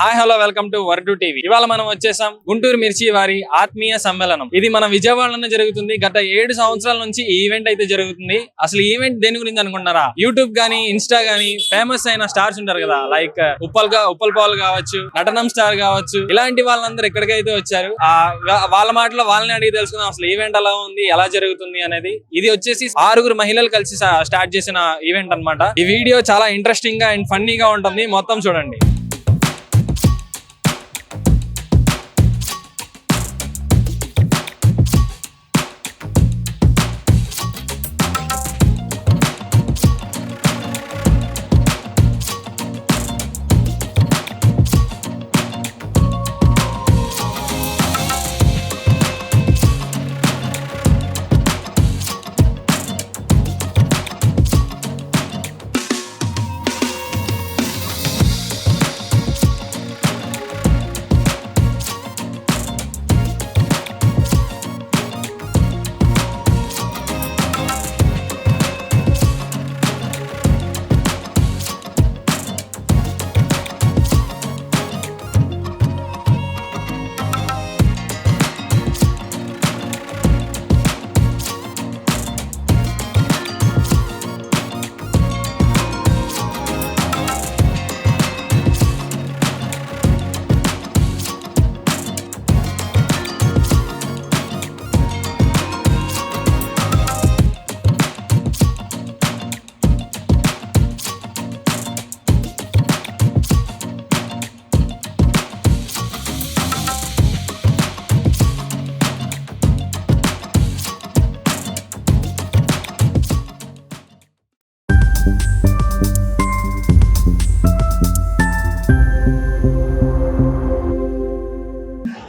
Hi hello welcome to were to TV. ఇవాళ మనం వచ్చేసాం గుంటూరు మిర్చి వారి ఆత్మీయ సమ్మేళనం. ఇది మన విజయవాడలోనే జరుగుతుంది. గత 7 సంవత్సరాల నుంచి ఈ ఈవెంట్ అయితే జరుగుతుంది. అసలు ఈ ఈవెంట్ దేని గురించి అనుకుంటారా? యూట్యూబ్ గానీ ఇన్స్టా గానీ ఫేమస్ అయిన స్టార్స్ ఉంటారు కదా, లైక్ ఉప్పల్ పాల్ కావచ్చు, నటనం స్టార్ కావచ్చు, ఇలాంటి వాళ్ళందరూ ఎక్కడికైతే వచ్చారు. వాళ్ళ మాటలో వాళ్ళని అడిగి తెలుసుకుందాం అసలు ఈవెంట్ ఎలా ఉంది, ఎలా జరుగుతుంది అనేది. ఇది వచ్చేసి 6 మహిళలు కలిసి స్టార్ట్ చేసిన ఈవెంట్ అన్నమాట. ఈ వీడియో చాలా ఇంట్రెస్టింగ్ గా అండ్ ఫన్నీగా ఉంటుంది. మొత్తం చూడండి.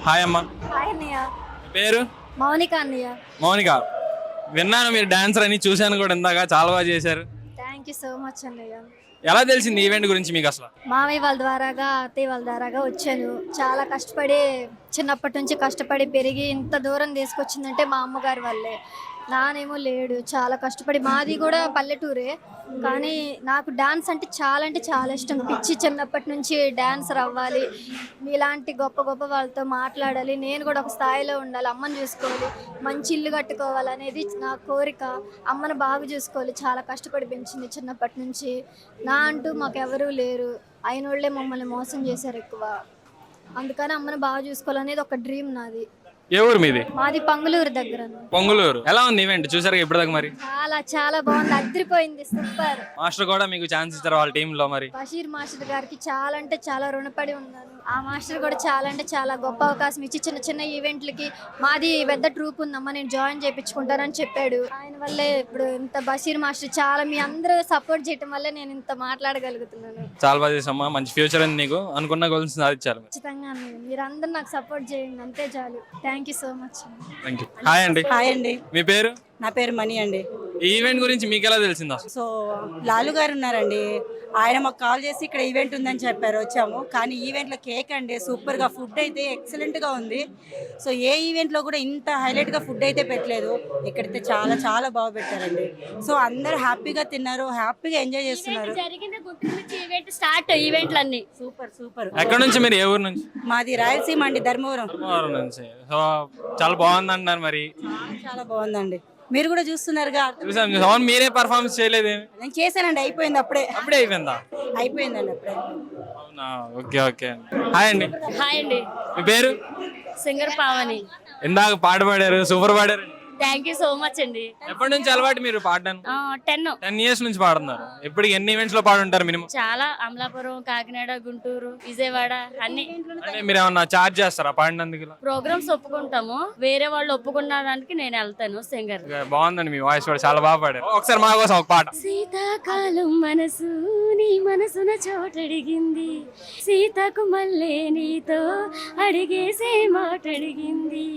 హాయ్ అమ్మా. హాయ్ అన్నయ్య. పేరు? మౌనిక అన్నయ్య. మౌనిక, విన్నాను మీరు డాన్సర్ అని, చూశాను కూడా ఇందాక, చాలా బాగా చేశారు. థ్యాంక్ యూ సో మచ్ అన్నయ్య. ఎలా తెలిసింది ఈవెంట్ గురించి మీకు అసలు? మామయ్య వాళ్ళ ద్వారాగా, అత్తయ్య వాళ్ళ ద్వారాగా వచ్చాను. చాలా కష్టపడి, చిన్నప్పటి నుంచి కష్టపడి పెరిగి ఇంత దూరం తీసుకొచ్చిందంటే మా అమ్మగారి వల్లే. నానేమో లేడు, చాలా కష్టపడి. మాది కూడా పల్లెటూరే, కానీ నాకు డాన్స్ అంటే చాలా ఇష్టం. పిచ్చి చిన్నప్పటి నుంచి డాన్సర్ అవ్వాలి, మీలాంటి గొప్ప గొప్ప వాళ్ళతో మాట్లాడాలి, నేను కూడా ఒక స్థాయిలో ఉండాలి, అమ్మని చూసుకోవాలి, మంచి ఇల్లు కట్టుకోవాలి అనేది నా కోరిక. అమ్మను బాగా చూసుకోవాలి, చాలా కష్టపడి పెంచింది చిన్నప్పటి నుంచి. నా అంటూ మాకెవరూ లేరు, అయినోళ్లే మమ్మల్ని మోసం చేశారు ఎక్కువ. అందుకని అమ్మను బాగా చూసుకోవాలనేది ఒక డ్రీమ్ నాది. ఏ ఊరు మీది? మాది పొంగులూరు దగ్గర. పొంగులూరు. ఎలా ఉంది ఈవెంట్? చూసారు ఇప్పటిదాకా? మరి చాలా బాగుంది, అదిరిపోయింది, సూపర్. మాస్టర్ కూడా మీకు ఛాన్స్ ఇచ్చారు వాళ్ళ టీమ్ లో? మరి బషీర్ మాస్టర్ గారికి చాలా అంటే చాలా రుణపడి ఉన్నాను. ఆ మాస్టర్ కూడా చాలా అంటే చాలా గొప్ప అవకాశం ఇచ్చి చిన్న చిన్న ఈవెంట్లకి, మాది పెద్ద ట్రూప్ ఉందమ్మా, నేను జాయిన్ చేయించుకుంటానని చెప్పాడు. ఆయన వల్లే ఇప్పుడు ఇంత బషీర్ మాస్టర్ చాలా మీ అందరూ సపోర్ట్ చేయడం వల్లే నేను ఇంత మాట్లాడగలుగుతున్నాను. చాలా బాగా చేసామ్మా, మంచి ఫ్యూచర్ ఉంది నీకు, అనుకున్న గోల్స్ సాధించాలి. ఖచ్చితంగా మీరందరూ నాకు సపోర్ట్ చేయండి, అంతే చాలు. Thank you so much. Thank you. Hi అండి. హాయ్ అండి. మీ పేరు? నా పేరు మణి అండి. ఈ ఈవెంట్ గురించి మీకు ఎలా తెలిసిందా? సో లాలు గారు ఉన్నారండి, ఆయన మాకు కాల్ చేసి ఇక్కడ ఈవెంట్ ఉందని చెప్పారు, వచ్చాము. కానీ ఈవెంట్లో కేక్ అండి సూపర్గా, ఫుడ్ అయితే ఎక్సలెంట్గా ఉంది. సో ఏ ఈవెంట్లో కూడా ఇంత హైలైట్గా ఫుడ్ అయితే పెట్టలేదు, ఇక్కడైతే చాలా బాగా పెట్టారండి. సో అందరూ హ్యాపీగా తిన్నారు, హ్యాపీగా ఎంజాయ్ చేస్తున్నారు. ఈవెంట్లన్నీ సూపర్. ఎక్కడ నుంచి మీరు? ఏ ఊరు నుంచి? మాది రాయలసీమ అండి, ధర్మవరం. నుంచి. సో చాలా బాగుంది అంటున్నారు. మరి చాలా బాగుందండి, మీరు కూడా చూస్తున్నారుగా. చూసాం. మీరే పర్ఫార్మెన్స్ చేయలేదు? నేను చేశానండి, అయిపోయింది అప్పుడే. అయిపోయిందా? అయిపోయిందండి అప్పుడే. అవునా, ఓకే. హాయ్ అండి. హాయ్ అండి. మీ పేరు? సింగర్ పావని. ఇందాక పాట పాడారు, సూపర్ పాడారు. థ్యాంక్ యూ సో మచ్ అండి. ఎప్పటి నుంచి అలవాటు మీరు పాడడానికి? 10 ఇయర్స్ నుంచి పాడుతున్నారు. ఎప్పటికి ఎన్ని ఈవెంట్స్ లో పాడుంటారు మినిమం? చాలా, అమలాపురం, కాకినాడ, గుంటూరు, విజయవాడ అన్ని. అంటే మీరు ఏమన్నా చార్జ్ చేస్తారా పాడినందుకు? ప్రోగ్రామ్స్ ఒప్పుకుంటాము, వేరే వాళ్ళు ఒప్పుకున్నదానికి నేను వెళ్తాను సింగర్. బాగుందండి, మీ వాయిస్ కూడా చాలా బాగా పాడారు. ఒకసారి మా కోసం ఒక పాట. శీతాకాలం మనసు నీ మనసున చోటడిగింది, సీతకు మళ్ళీ నీతో అడిగేసే మాట అడిగింది,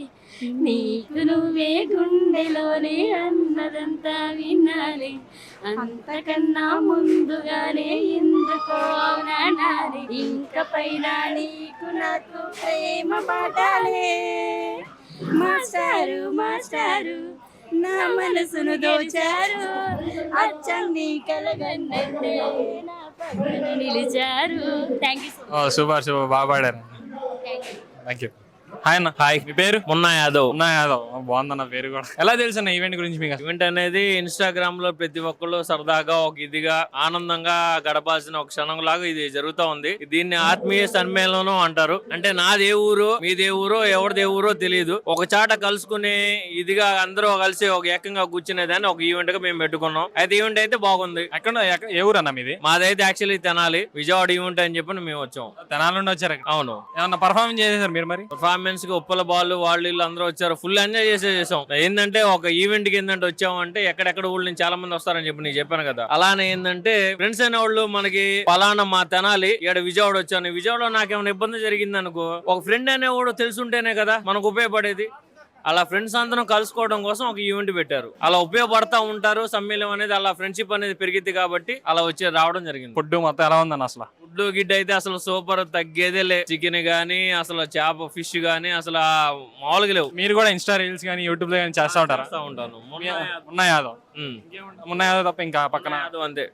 నీకు నువ్వే గుండెలోనే అన్నదంతా వినాలి, అంతకన్నా ముందుగానే ఎందుకో అవునాలి, ఇంక పైన నీకు నాకు ప్రేమ పాటాలే, మాస్టారు నా మనసును దోచారు అచ్చం నీ కలగన్నట్టే నా పక్కన నిలిచారు. Thank you so much. Super super, బాగా పాడారు. Thank you. హాయ్ అన్న. హాయ్. మీ పేరు? మున్నా యాదవ్. మున్నా యాదవ్. బాగుందన్న పేరు కూడా. ఎలా తెలుసు అన్న ఈవెంట్ గురించి మీకు? ఈవెంట్ అనేది ఇన్స్టాగ్రామ్ లో ప్రతి ఒక్కళ్ళు సరదాగా ఒక ఇదిగా ఆనందంగా గడపాల్సిన ఒక క్షణం లాగా ఇది జరుగుతా ఉంది. దీన్ని ఆత్మీయ సమ్మేళనం అంటారు. అంటే నాదే ఊరు మీదే ఊరో ఎవరిదే ఊరో తెలియదు, ఒక చాట కలుసుకునే ఇదిగా అందరూ కలిసి ఒక ఏకంగా కూర్చునేదాన్ని ఒక ఈవెంట్ గా మేము పెట్టుకున్నాం. అయితే ఈవెంట్ అయితే బాగుంది. ఏ ఊరు అన్న మీది? మాదైతే యాక్చువల్లీ తెనాలి, విజయవాడ ఈవెంట్ అని చెప్పి మేము వచ్చాం. తెనాలి నుండి వచ్చారు? అవును. ఏమన్నా పర్ఫార్మెన్స్ చేసేసారు మీరు? మరి పర్ఫార్మెన్స్ కి ఉప్పల బాలు వాళ్ళు వీళ్ళు అందరూ వచ్చారు, ఫుల్ ఎంజాయ్ చేసాం. ఏంటంటే ఒక ఈవెంట్ కి ఏంటంటే వచ్చామంటే ఎక్కడెక్కడ ఊళ్ళ నుంచి చాలా మంది వస్తారని చెప్పి నేను చెప్పాను కదా. అలానే ఏంటంటే ఫ్రెండ్స్ అయిన వాళ్ళు మనకి పలానా మా తెనాలి ఇక్కడ విజయవాడ వచ్చాను, విజయవాడలో నాకేమైనా ఇబ్బంది జరిగింది అనుకో, ఒక ఫ్రెండ్ అనేవాడు తెలుసుంటేనే కదా మనకు ఉపయోగపడేది. అలా ఫ్రెండ్స్ అందరం కలుసుకోవడం కోసం ఒక ఈవెంట్ పెట్టారు. అలా ఉపయోగపడతా ఉంటారు. సమ్మేళనం అనేది అలా ఫ్రెండ్షిప్ అనేది పెరిగింది కాబట్టి అలా వచ్చి రావడం జరిగింది. ఫుడ్ మొత్తం ఎలా ఉందన్న? అసలు ఫుడ్ గిడ్ అయితే అసలు సూపర్, తగ్గేదేలే. చికెన్ గానీ అసలు చేప ఫిష్ గానీ అసలు మామూలుగా లేవు. మీరు కూడా ఇన్స్టా రీల్స్ కానీ యూట్యూబ్ లో కానీ చేస్తా ఉంటారా? చేస్తా ఉంటాను. మున్నా యాదవ్. మున్నా యాదవ్ తప్ప ఇంకా పక్కన? అంతే.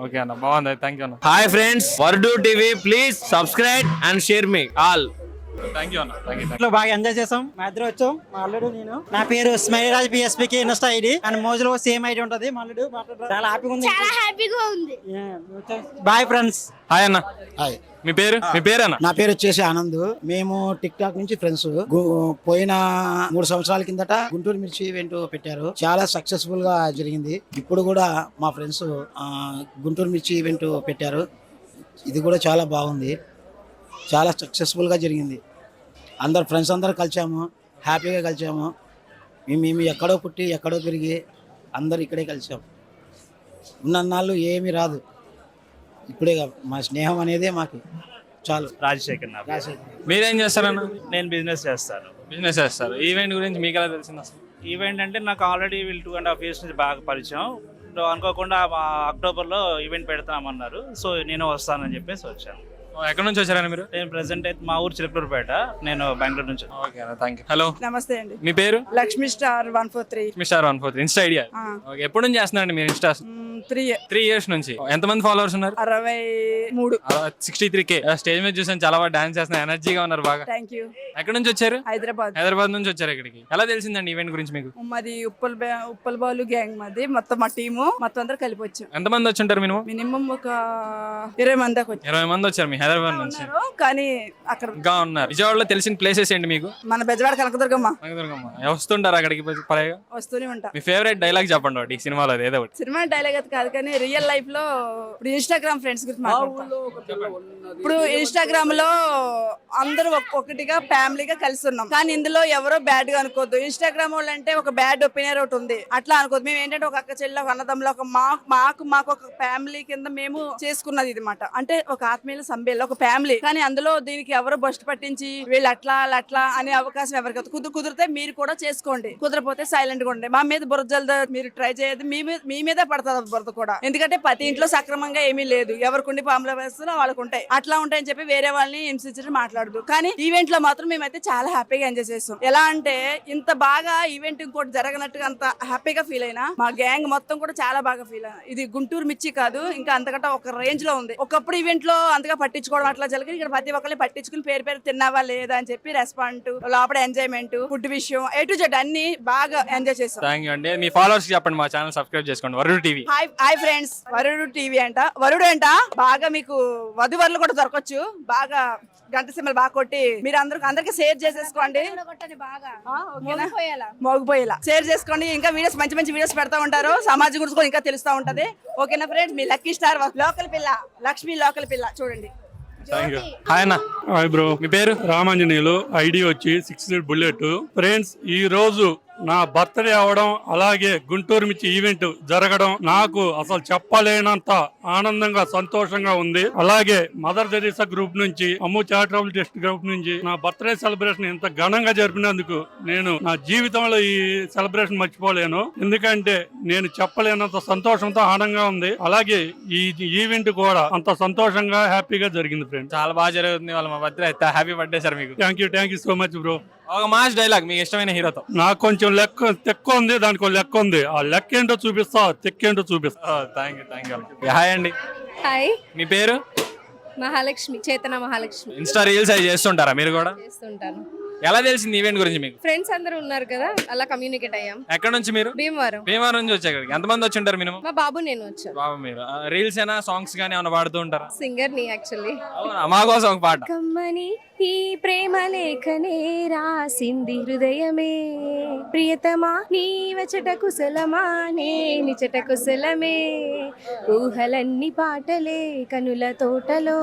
ఓకే అన్న, బాగుంది. థ్యాంక్ యూ అన్న. Hi friends, Varudu TV please subscribe and share మీ ఆల్. థ్యాంక్ యూ అన్న. Thank you. ఇంట్లో బాగా ఎంజాయ్ చేసాం. మా ఇద్దరు వచ్చాం. మా అల్లుడు నేను. నా పేరు స్మైరాజ్ పిఎస్పీకి ఇన్స్టా ఐడి అండ్ మోజులో సేమ్ ఐడి ఉంటది. మా అల్లుడు చాలా హ్యాపీగా ఉంది. చాలా హ్యాపీగా ఉంది. Bye friends. హాయ్ అన్న. హాయ్. మీ పేరు? మీ పేరేనా? నా పేరు వచ్చేసి ఆనంద్. మేము టిక్ టాక్ నుంచి ఫ్రెండ్స్. పోయిన 3 సంవత్సరాల కిందట గుంటూరు మిర్చి ఈవెంట్ పెట్టారు. చాలా సక్సెస్ఫుల్ గా జరిగింది. ఇప్పుడు కూడా మా ఫ్రెండ్స్ గుంటూరు మిర్చి ఈవెంట్ పెట్టారు. ఇది కూడా చాలా బాగుంది, చాలా సక్సెస్ఫుల్ గా జరిగింది. అందరు ఫ్రెండ్స్ అందరు కలిసాము, హ్యాపీగా కలిసాము. మేము ఎక్కడో పుట్టి ఎక్కడో పెరిగి అందరు ఇక్కడే కలిసాము. ఉన్నన్నాళ్ళు ఏమీ రాదు, ఇప్పుడే మా స్నేహం అనేదే మాకు చాలు. రాజశేఖర్ నా పేరు. మీరేం చేస్తారన్న? నేను బిజినెస్ చేస్తాను. బిజినెస్ చేస్తారు. ఈవెంట్ గురించి మీకు ఎలా తెలిసింది అసలు? ఈవెంట్ అంటే నాకు ఆల్రెడీ వీళ్ళు 2.5 years నుంచి బాగా పరిచయం. అనుకోకుండా అక్టోబర్లో ఈవెంట్ పెడతామన్నారు. సో నేను వస్తానని చెప్పేసి వచ్చాను. ఎక్కడ నుంచి వచ్చారని మీరు? నేను ప్రెసెంట్ అయితే మా ఊరు చిలకలూరుపేట, నేను బెంగళూరు నుంచి. ఓకే అన్న, థ్యాంక్ యూ. హలో, నమస్తే అండి. మీ పేరు? Lakshmi star 143. Mister 143 Insta idea. Okay, ఎప్పుడు నుంచి చేస్తున్నారండి మీరు ఇన్స్టా? 3 years నుంచి. ఎంతమంది ఫాలోవర్స్ ఉన్నారు? 63. 63K. స్టేజ్ మీద చూసాను, చాలా బాగా డాన్స్ చేస్తున్నారు, ఎనర్జీగా ఉన్నారు బాగా. Thank you. ఎక్కడ నుంచి వచ్చారు? హైదరాబాద్. హైదరాబాద్ నుంచి వచ్చారు ఇక్కడికి. ఎలా తెలిసిందండి ఈవెంట్ గురించి మీకు? మాది ఉప్పల్ బాలు గ్యాంగ్, మాది మొత్తం మా టీము మొత్తం అందరూ కలిపి వచ్చాం. ఎంతమంది వచ్చి ఉంటారు మినిమం ఒక 20 మంది దాకా వచ్చాం. 20 మంది వచ్చారు మీ హైదరాబాద్ నుంచి. కానీ అక్కడ ఇంకా ఉన్నారు. విజయవాడలో తెలిసిన ప్లేసెస్ ఏంటి మీకు? మన బెజవాడ కనకదుర్గమ్మ. కనకదుర్గమ్మ. వస్తుంటారు అక్కడికి పరేగా? వస్తూనే ఉంటా. మీ ఫేవరెట్ డైలాగ్ చెప్పండి ఒకటి ఈ సినిమాలో ఏదో ఒకటి. సినిమా డైలాగ్ అది కాదు, కానీ రియల్ లైఫ్ లో ఇప్పుడు ఇన్స్టాగ్రామ్ ఫ్రెండ్స్ గురించి మాట్లాడతాం. ఇప్పుడు ఇన్స్టాగ్రామ్ లో అందరూ ఒక్కొక్కటిగా ఫ్యామిలీగా కలిసి ఉన్నాం, కానీ ఇందులో ఎవరో బ్యాడ్ గా అనుకోవద్దు. ఇన్స్టాగ్రామ్ వాళ్ళు అంటే ఒక బ్యాడ్ ఒపీనియన్ ఒకటి ఉంది, అట్లా అనుకోవద్దు. మేము ఏంటంటే ఒక అక్క చెల్లి, ఒక అన్నదమ్ములో, ఒక మాకు ఒక ఫ్యామిలీ కింద మేము చేసుకున్నది ఇది మాట. అంటే ఒక ఆత్మీయుల సంబేలు, ఒక ఫ్యామిలీ. కానీ అందులో దీనికి ఎవరు బస్ట్ పట్టించి వీళ్ళు అట్లా అట్లా అనే అవకాశం ఎవరికి కుదిరితే మీరు కూడా చేసుకోండి, కుదరపోతే సైలెంట్ గా ఉండండి. మా మీద బురజలతో మీరు ట్రై చేయదు, మీ మీద పడుతుంది బురద కూడా. ఎందుకంటే ప్రతి ఇంట్లో సక్రమంగా ఏమీ లేదు, ఎవరికి పాముల వేస్తున్నా వాళ్ళకు ఉంటాయి, అట్లా ఉంటాయని చెప్పి వేరే వాళ్ళని హింసించి మాట్లాడదు. కానీ ఈవెంట్ లో మాత్రం మేమైతే చాలా హ్యాపీగా ఎంజాయ్ చేస్తాం. ఎలా అంటే ఇంత బాగా ఈవెంట్ ఇంకోటి జరగనట్టుగా అంత హ్యాపీగా ఫీల్ అయినా మా గ్యాంగ్ మొత్తం కూడా చాలా బాగా ఫీల్ అయినా. ఇది గుంటూరు మిర్చి కాదు, ఇంకా అంతకంటే ఒక రేంజ్ లో ఉంది. ఒకప్పుడు ఈవెంట్ లో అంతగా పట్టించుకోవడం అట్లా జరిగింది. ఇక్కడ ప్రతి ఒక్కరిని పట్టించుకుని పేరు తిన్నావా లేదా అని చెప్పి రెస్పాండ్, లోపల ఎంజాయ్మెంట్, ఫుడ్ విషయం A to Z అన్ని బాగా ఎంజాయ్ చేస్తాం. థ్యాంక్ యూ అండి. మీ ఫాలోవర్స్ చెప్పండి, మా ఛానల్ సబ్స్క్రైబ్ చేసుకోండి. వరుడు టీవీ. హాయ్ ఫ్రెండ్స్, వరుడు టీవీ అంట. వరుడు అంట బాగా మీకు వధువరులు కూడా దొరకచ్చు. బాగా గంట సింబల్ బాగా కొట్టి మీరు అందరికి షేర్ చేసేసుకోండి. మోగిపోయేలా షేర్ చేసుకోండి. ఇంకా వీడియోస్ మంచి వీడియోస్ పెడతా ఉంటారు, సమాజం గురించి కూడా ఇంకా తెలుస్తా ఉంటది. ఓకేనా ఫ్రెండ్స్? మీ లక్కీ స్టార్ లోకల్ పిల్ల లక్ష్మి, లోకల్ పిల్ల చూడండి. Thank you. హాయ్ అన్న. Hi bro. మీ పేరు? రామాంజనేయులు. ఐడి వచ్చి 6 బుల్లెట్. ఫ్రెండ్స్, ఈ రోజు నా బర్త్డే అవడం, అలాగే గుంటూరు మిర్చి ఈవెంట్ జరగడం నాకు అసలు చెప్పలేనంత ఆనందంగా, సంతోషంగా ఉంది. అలాగే మదర్ తెరీసా గ్రూప్ నుంచి, అమ్ము చారిటబుల్ ట్రస్ట్ గ్రూప్ నుంచి నా బర్త్డే సెలబ్రేషన్ ఇంత ఘనంగా జరిపినందుకు నేను నా జీవితంలో ఈ సెలబ్రేషన్ మర్చిపోలేను. ఎందుకంటే నేను చెప్పలేనంత సంతోషంతో ఆనందంగా ఉంది. అలాగే ఈ ఈవెంట్ కూడా అంత సంతోషంగా హ్యాపీగా జరిగింది ఫ్రెండ్స్. చాలా బాగా జరుగుతుంది. వాళ్ళ మా బర్త్డే హ్యాపీ బర్త్డే సార్ మీకు. Thank you so much bro. ఒక మాస్ డైలాగ్ మీకు ఇష్టమైన హీరోతో. నాకు కొంచెం తెక్క ఉంది, దానికి ఒక లెక్క ఉంది. ఆ లెక్క ఏంటో చూపిస్తా, తెక్కేంటో చూపిస్తా. Thank you. హాయ్ అండి, హాయ్, మీ పేరు? మహాలక్ష్మి, చేతన మహాలక్ష్మి. ఇన్స్టా రీల్స్ అవి చేస్తుంటారా మీరు కూడా? చేస్తుంటాను. ఎలా తెలిసింది ఈవెంట్ గురించి మీకు? ఫ్రెండ్స్ అందరూ ఉన్నారు కదా, అలా కమ్యూనికేట్ అయ్యాం. ఎక్కడ నుంచి మీరు? భీమవరం. భీమవరం నుంచి వచ్చారు. ఎంతమంది వచ్చి ఉంటారు మినిమం? మా బాబు నేను వచ్చాను. బాబు మీరు రీల్స్ అయినా సాంగ్స్ గానీ ఏమైనా పాడుతూ ఉంటారా? సింగర్ ని యాక్చువల్లీ. అవునా, మా కోసం ఒక పాట. కమ్మని ఈ ప్రేమ లేఖనే రాసింది హృదయమే, ప్రియతమా నీ వచట కుశలమా నే నిచట కుశలమే, ఊహలన్నీ పాటలే కనుల తోటలో,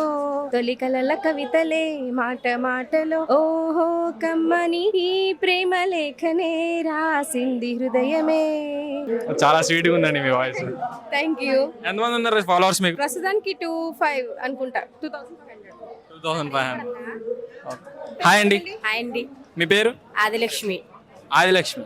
తొలి కలల కవితలే మాట మాటలో, ఓహో కమ్మని ఈ ప్రేమ లేఖనే రాసింది హృదయమే. చాలా స్వీట్ గా ఉందండి మీ వాయిస్. Thank you. ఎంతమంది ఉన్నారు ఫాలోవర్స్ మీకు? ప్రస్తుతానికి 25 అనుకుంటా. 2500. హాయ్ అండి, హాయ్ అండి, మీ పేరు? ఆదిలక్ష్మి. ఆదిలక్ష్మి.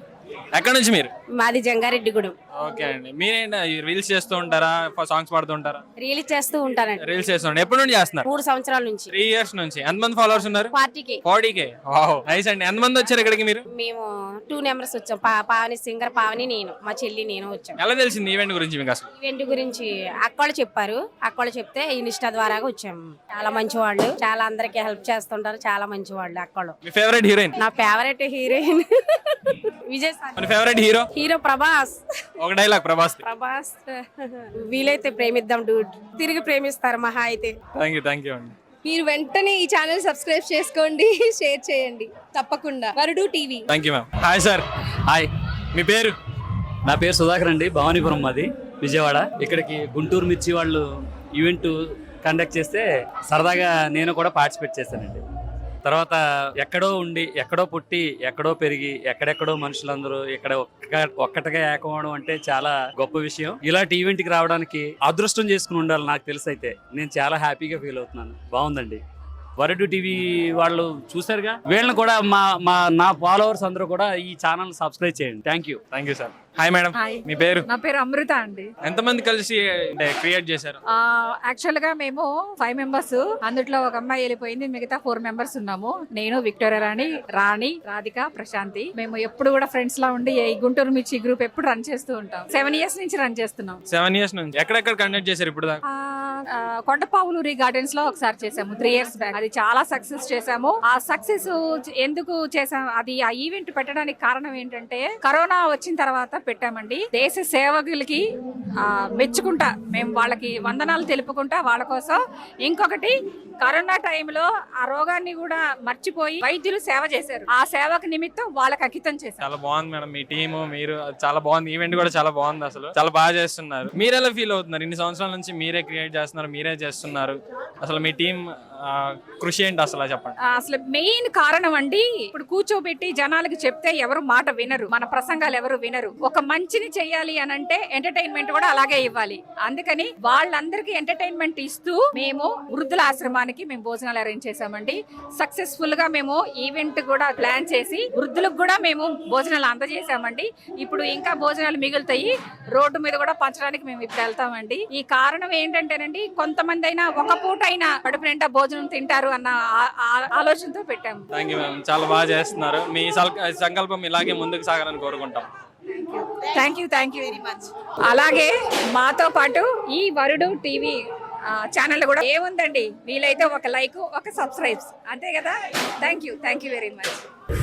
ఎక్కడ నుంచి మీరు? మాది జంగారెడ్డిగూడెం. ఓకే అండి. మీరేంటి రీల్స్ చేస్తూ ఉంటారా, సాంగ్స్ పాడుతూ ఉంటారా? రీల్స్ చేస్తూ ఉంటానండి. రీల్స్ చేస్తుంటారు. ఎప్పటి నుండి చేస్తున్నారు? 3 సంవత్సరాల నుంచి. 3 years నుంచి. ఎంతమంది ఫాలోవర్స్ ఉన్నారు? 40K. వావ్, నైస్ అండి. ఎంతమంది వచ్చారు ఇక్కడికి మీరు? మేము 2 మెంబర్స్ వచ్చాం. పావని సింగర్, పావని, నేను, మా చెల్లి నేను వచ్చాం. ఎలా తెలిసింది ఈవెంట్ గురించి మీకు అసలు? ఈవెంట్ గురించి అక్కలు చెప్పారు. అక్కలు చెప్తే ఇన్స్టా ద్వారా వచ్చాము. చాలా మంచి వాళ్ళు, చాలా అందరికి హెల్ప్ చేస్తుంటారు. చాలా మంచి వాళ్ళు అక్కలు. మీ ఫేవరెట్ హీరోయిన్? నా ఫేవరెట్ హీరోయిన్ విజయ్. మన ఫేవరెట్ హీరో? హీరో ప్రభాస్. ఒక డైలాగ్ ప్రభాస్. ప్రభాస్ వీలైతే ప్రేమిద్దాం డూడ్, తిరిగి ప్రేమిస్తారు మహా అయితే. థ్యాంక్ యూ అండి. మీరు వెంటనే ఈ ఛానల్ సబ్స్క్రైబ్ చేసుకోండి, షేర్ చేయండి తప్పకుండా. Varudu TV. Thank you ma'am. Hi sir. Hi, మీ పేరు? నా పేరు సుధాకర్ అండి, భవానీపురం మాది, విజయవాడ. ఇక్కడికి గుంటూరు మిర్చి వాళ్ళు ఈవెంట్ కండక్ట్ చేస్తే సరదాగా నేను కూడా పార్టిసిపేట్ చేశానండి. తర్వాత ఎక్కడో ఉండి, ఎక్కడో పుట్టి, ఎక్కడో పెరిగి, ఎక్కడెక్కడో మనుషులందరూ ఇక్కడ ఒక్కటిగా ఏకమవడం అంటే చాలా గొప్ప విషయం. ఇలాంటి ఈవెంట్కి రావడానికి అదృష్టం చేసుకుని ఉండాలి. నాకు తెలిసి అయితే నేను చాలా హ్యాపీగా ఫీల్ అవుతున్నాను. బాగుందండి. వరడు టీవీ వాళ్ళు చూసారుగా, వీళ్ళని కూడా నా ఫాలోవర్స్ అందరూ కూడా ఈ ఛానల్ సబ్స్క్రైబ్ చేయండి. Thank you sir. Hi madam, మీ పేరు? నా పేరు అమృత అండి. ఎంతమంది కలిసి క్రియేట్ చేశారు? యాక్చువల్ గా మేము 5 మెంబర్స్, అందులో ఒక అమ్మాయి వెళ్ళిపోయింది, మిగతా 4 మెంబర్స్ ఉన్నాము. నేను, విక్టోరియా రాణి, రాధిక, ప్రశాంతి. మేము ఎప్పుడు కూడా ఫ్రెండ్స్ లా ఉండి ఈ గుంటూరు మిర్చి గ్రూప్ ఎప్పుడు రన్ చేస్తూ ఉంటాం. 7 years నుంచి రన్ చేస్తున్నాం. 7 years నుంచి. ఎక్కడెక్కడ కండక్ట్ చేశారు ఇప్పుడు దాకా? కొండపావులూరి గార్డెన్స్ లో ఒకసారి చేసాము 3 years బ్యాక్. అది చాలా సక్సెస్ చేసాము. ఆ సక్సెస్ ఎందుకు చేసాము, అది ఆ ఈవెంట్ పెట్టడానికి కారణం ఏంటంటే, కరోనా వచ్చిన తర్వాత పెట్టామండి. దేశ సేవకులకి మెచ్చుకుంటా, మేము వాళ్ళకి వందనాలు తెలుపుకుంటా వాళ్ళ కోసం. ఇంకొకటి, కరోనా టైంలో ఆ రోగాన్ని కూడా మర్చిపోయి వైద్యులు సేవ చేశారు. ఆ సేవకు నిమిత్తం వాళ్ళకి అంకితం చేశారు. చాలా బాగుంది మేడం, మీ టీము, మీరు చాలా బాగుంది. ఈవెంట్ కూడా చాలా బాగుంది. అసలు చాలా బాగా చేస్తున్నారు. మీరు ఎలా ఫీల్ అవుతున్నారు? ఇన్ని సంవత్సరాల నుంచి మీరే క్రియేట్ చేస్తున్నారు, మీరే చేస్తున్నారు. అసలు మీ టీం కృషి ఏంటి అసలు చెప్పండి. అసలు మెయిన్ కారణం అండి, ఇప్పుడు కూర్చోబెట్టి జనాలకి చెప్తే ఎవరు మాట వినరు, మన ప్రసంగాలు ఎవరు వినరు. ఒక మంచిని చెయ్యాలి అని అంటే ఎంటర్టైన్మెంట్ కూడా అలాగే ఇవ్వాలి. అందుకని వాళ్ళందరికీ ఎంటర్టైన్మెంట్ ఇస్తూ మేము వృద్ధుల ఆశ్రమానికి మేము భోజనాలు అరేంజ్ చేసామండి. సక్సెస్ఫుల్ గా మేము ఈవెంట్ కూడా ప్లాన్ చేసి వృద్ధులకు కూడా మేము భోజనాలు అందజేసామండి. ఇప్పుడు ఇంకా భోజనాలు మిగులుతాయి, రోడ్డు మీద కూడా పంచడానికి మేము ఇప్పుడు వెళ్తామండి. ఈ కారణం ఏంటంటేనండి, కొంతమంది అయినా ఒక పూట అయినా కడుపు నిండా భోజనం తింటారు అన్న ఆలోచనతో పెట్టాము. థ్యాంక్ యూ మ్యామ్, చాలా బాగా చేస్తున్నారు. మీ సంకల్పం ఇలాగే ముందుకు సాగాలని కోరుకుంటాం. Thank you very much. అలాగే మాతో పాటు ఈ వరుడు టీవీ ఛానల్ కూడా ఏముందండి, వీలైతే ఒక లైక్, ఒక సబ్స్క్రైబ్స్, అంతే కదా. Thank you very much.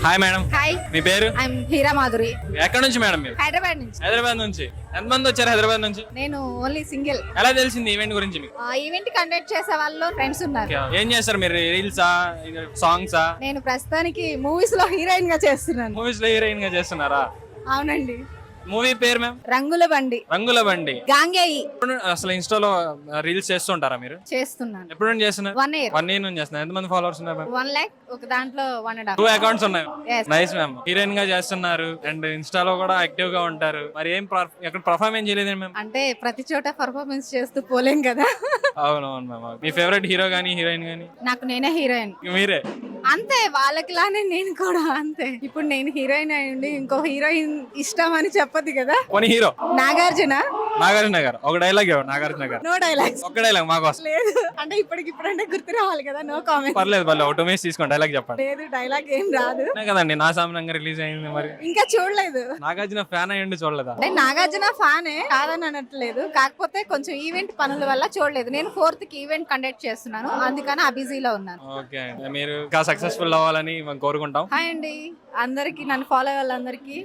Hi madam. Hi, మీ పేరు? ఐఎమ్ హీరా మాధురి. ఎక్కడ నుంచి మేడం మీరు? హైదరాబాద్ నుంచి. హైదరాబాద్ నుంచి. ఎంతమంది వచ్చారు హైదరాబాద్ నుంచి? నేను ఓన్లీ సింగిల్. ఎలా తెలిసింది ఈవెంట్ గురించి మీకు? ఈవెంట్ కండక్ట్ చేసే వాళ్ళు ఫ్రెండ్స్ ఉన్నారు. ఏం చేస్తారు మీరు? రీల్సా, సాంగ్సా? నేను ప్రస్తుతానికి మూవీస్ లో హీరోయిన్ గా చేస్తున్నాను. మూవీస్ లో హీరోయిన్ గా చేస్తున్నారా? అవునండి. మూవీ పేరు మ్యామ్? రంగుల బండి. రంగుల బండి. గాంగేయి. అసలు ఇన్స్టాలో రీల్స్ చేస్తుంటారా మీరు? చేస్తున్నాను. ఎప్పుడు నుండి చేస్తున్నారు? 1 year. 1 year నుంచి చేస్తున్నారు. ఎంతమంది ఫాలోవర్స్ ఉన్నారు మ్యామ్? 1 lakh, ఒక దాంట్లో 1.5. 2 accounts ఉన్నాయి. Yes. Nice ma'am. హీరోయిన్ గా చేస్తున్నారు అండ్ ఇన్స్టాలో కూడా యాక్టివ్ గా ఉంటారు. మరి ఎక్కడ పర్ఫార్మ్ ఏం చేయలేదు మ్యామ్? అంటే ప్రతి చోట పర్ఫార్మెన్స్ చేస్తూ పోలేం కదా. అవునవును మ్యామ్. మీ ఫేవరెట్ హీరో గానీ హీరోయిన్ గానీ? నాకు నేనే హీరోయిన్. మీరే? అంతే, వాళ్ళకిలానే నేను కూడా అంతే. ఇప్పుడు నేను హీరోయిన్ అయ్యండి ఇంకో హీరోయిన్ ఇష్టం అని చెప్పదు కదా. హీరో నాగార్జున నాగార్జున గారు ఒక డైలాగ్ ఇవ్వండి. నాగార్జున గారు నో డైలాగ్స్ ఒక్క డైలాగ్ మాకు వస్తుంది. లేదు అంటే ఇప్పుడంటే గుర్తు రావాలి కదా. No comment. పర్లేదు పర్లేదు, ఒక 2 minutes తీసుకోండి, డైలాగ్ చెప్పండి. లేదు డైలాగ్ ఏం రాదు. అదే కదండి నా సామాన్యంగా రిలీజ్ అయింది. మరి ఇంకా చూడలేదు. నాగార్జున ఫ్యాన్ అయ్యండి, చూడలేదా? అంటే నాగార్జున ఫ్యానే కాదని అనట్లేదు, కాకపోతే కొంచెం ఈవెంట్ పనుల వల్ల చూడలేదు. నేను 4th కి ఈవెంట్ కండక్ట్ చేస్తున్నాను, అందుకని ఆ బిజీలో ఉన్నాను. ఓకే అండి, మీరు ఇంకా సక్సెస్ఫుల్ అవ్వాలని మేము కోరుకుంటాం. హాయ్ అండి అందరికి, నన్ను ఫాలో అయ్యే వాళ్ళందరికీ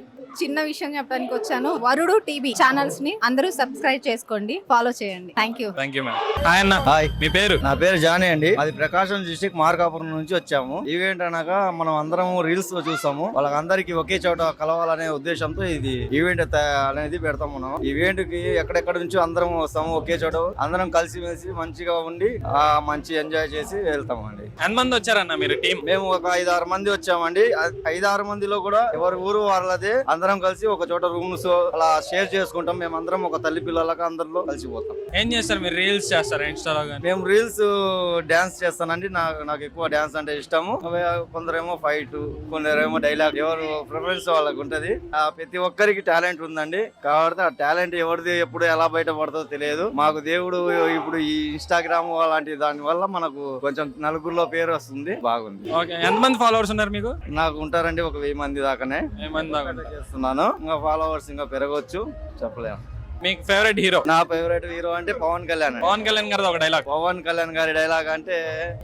చిన్న విషయం చెప్పడానికి వచ్చాను. వరుడు టీవీ ఛానల్స్ ని అందరూ సబ్స్క్రైబ్ చేసుకోండి, ఫాలో చేయండి. Thank you. Thank you ma'am. Hi అన్న. హాయ్, మీ పేరు? నా పేరు జానీ అండి. అది ప్రకాశం డిస్ట్రిక్ట్ మార్కాపురం నుంచి వచ్చాము. ఈవెంట్ అనగా మనం అందరం రీల్స్ లో చూసాము, వాళ్ళందరికీ ఒకే చోట కలవాలనే ఉద్దేశంతో ఇది ఈవెంట్ అనేది పెడతాం. మనం ఈవెంట్ కి ఎక్కడెక్కడ నుంచి అందరం వస్తాము, ఒకే చోట అందరం కలిసి మెలిసి మంచిగా ఉండి మంచి ఎంజాయ్ చేసి వెళ్తామండి. ఎంతమంది వచ్చారన్న మీరు టీం? మేము ఒక 5-6 మంది వచ్చామండి. 5-6 మందిలో కూడా ఎవరి ఊరు వాళ్ళదే, అందరం కలిసి ఒక చోట రూమ్స్ అలా షేర్ చేసుకుంటాం. మేము అందరం ఒక తల్లి పిల్లలకి అందరిలో కలిసిపోతాం. ఏం చేస్తారు మీరు? రీల్స్ చేస్తారా ఇన్స్టాలో? మేము రీల్స్ డాన్స్ చేస్తానండి. నాకు ఎక్కువ డాన్స్ అంటే ఇష్టము. కొందరేమో ఫైట్, కొందరేమో డైలాగ్, ఎవరు ప్రిఫరెన్స్ వాళ్ళకి ఉంటది. ప్రతి ఒక్కరికి టాలెంట్ ఉందండి, కాబట్టి ఆ టాలెంట్ ఎవరిది ఎప్పుడు ఎలా బయట పడుతుందో తెలియదు. మాకు దేవుడు ఇప్పుడు ఈ ఇన్స్టాగ్రామ్ అలాంటి దాని వల్ల మనకు కొంచెం నలుగురిలో పేరు వస్తుంది, బాగుంది. ఓకే, ఎంతమంది ఫాలోవర్స్ ఉన్నారు మీకు? నాకు ఉంటారండి ఒక 1000 మంది దాకానే. 1000 మంది దాకా చేస్తున్నాను. ఇంకా ఫాలోవర్స్ ఇంకా పెరగవచ్చు, చెప్పలేము. మీకు ఫేవరెట్ హీరో? నా ఫేవరెట్ హీరో అంటే పవన్ కళ్యాణ్. పవన్ కళ్యాణ్ గారి ఒక డైలాగ్. పవన్ కళ్యాణ్ గారి డైలాగ్ అంటే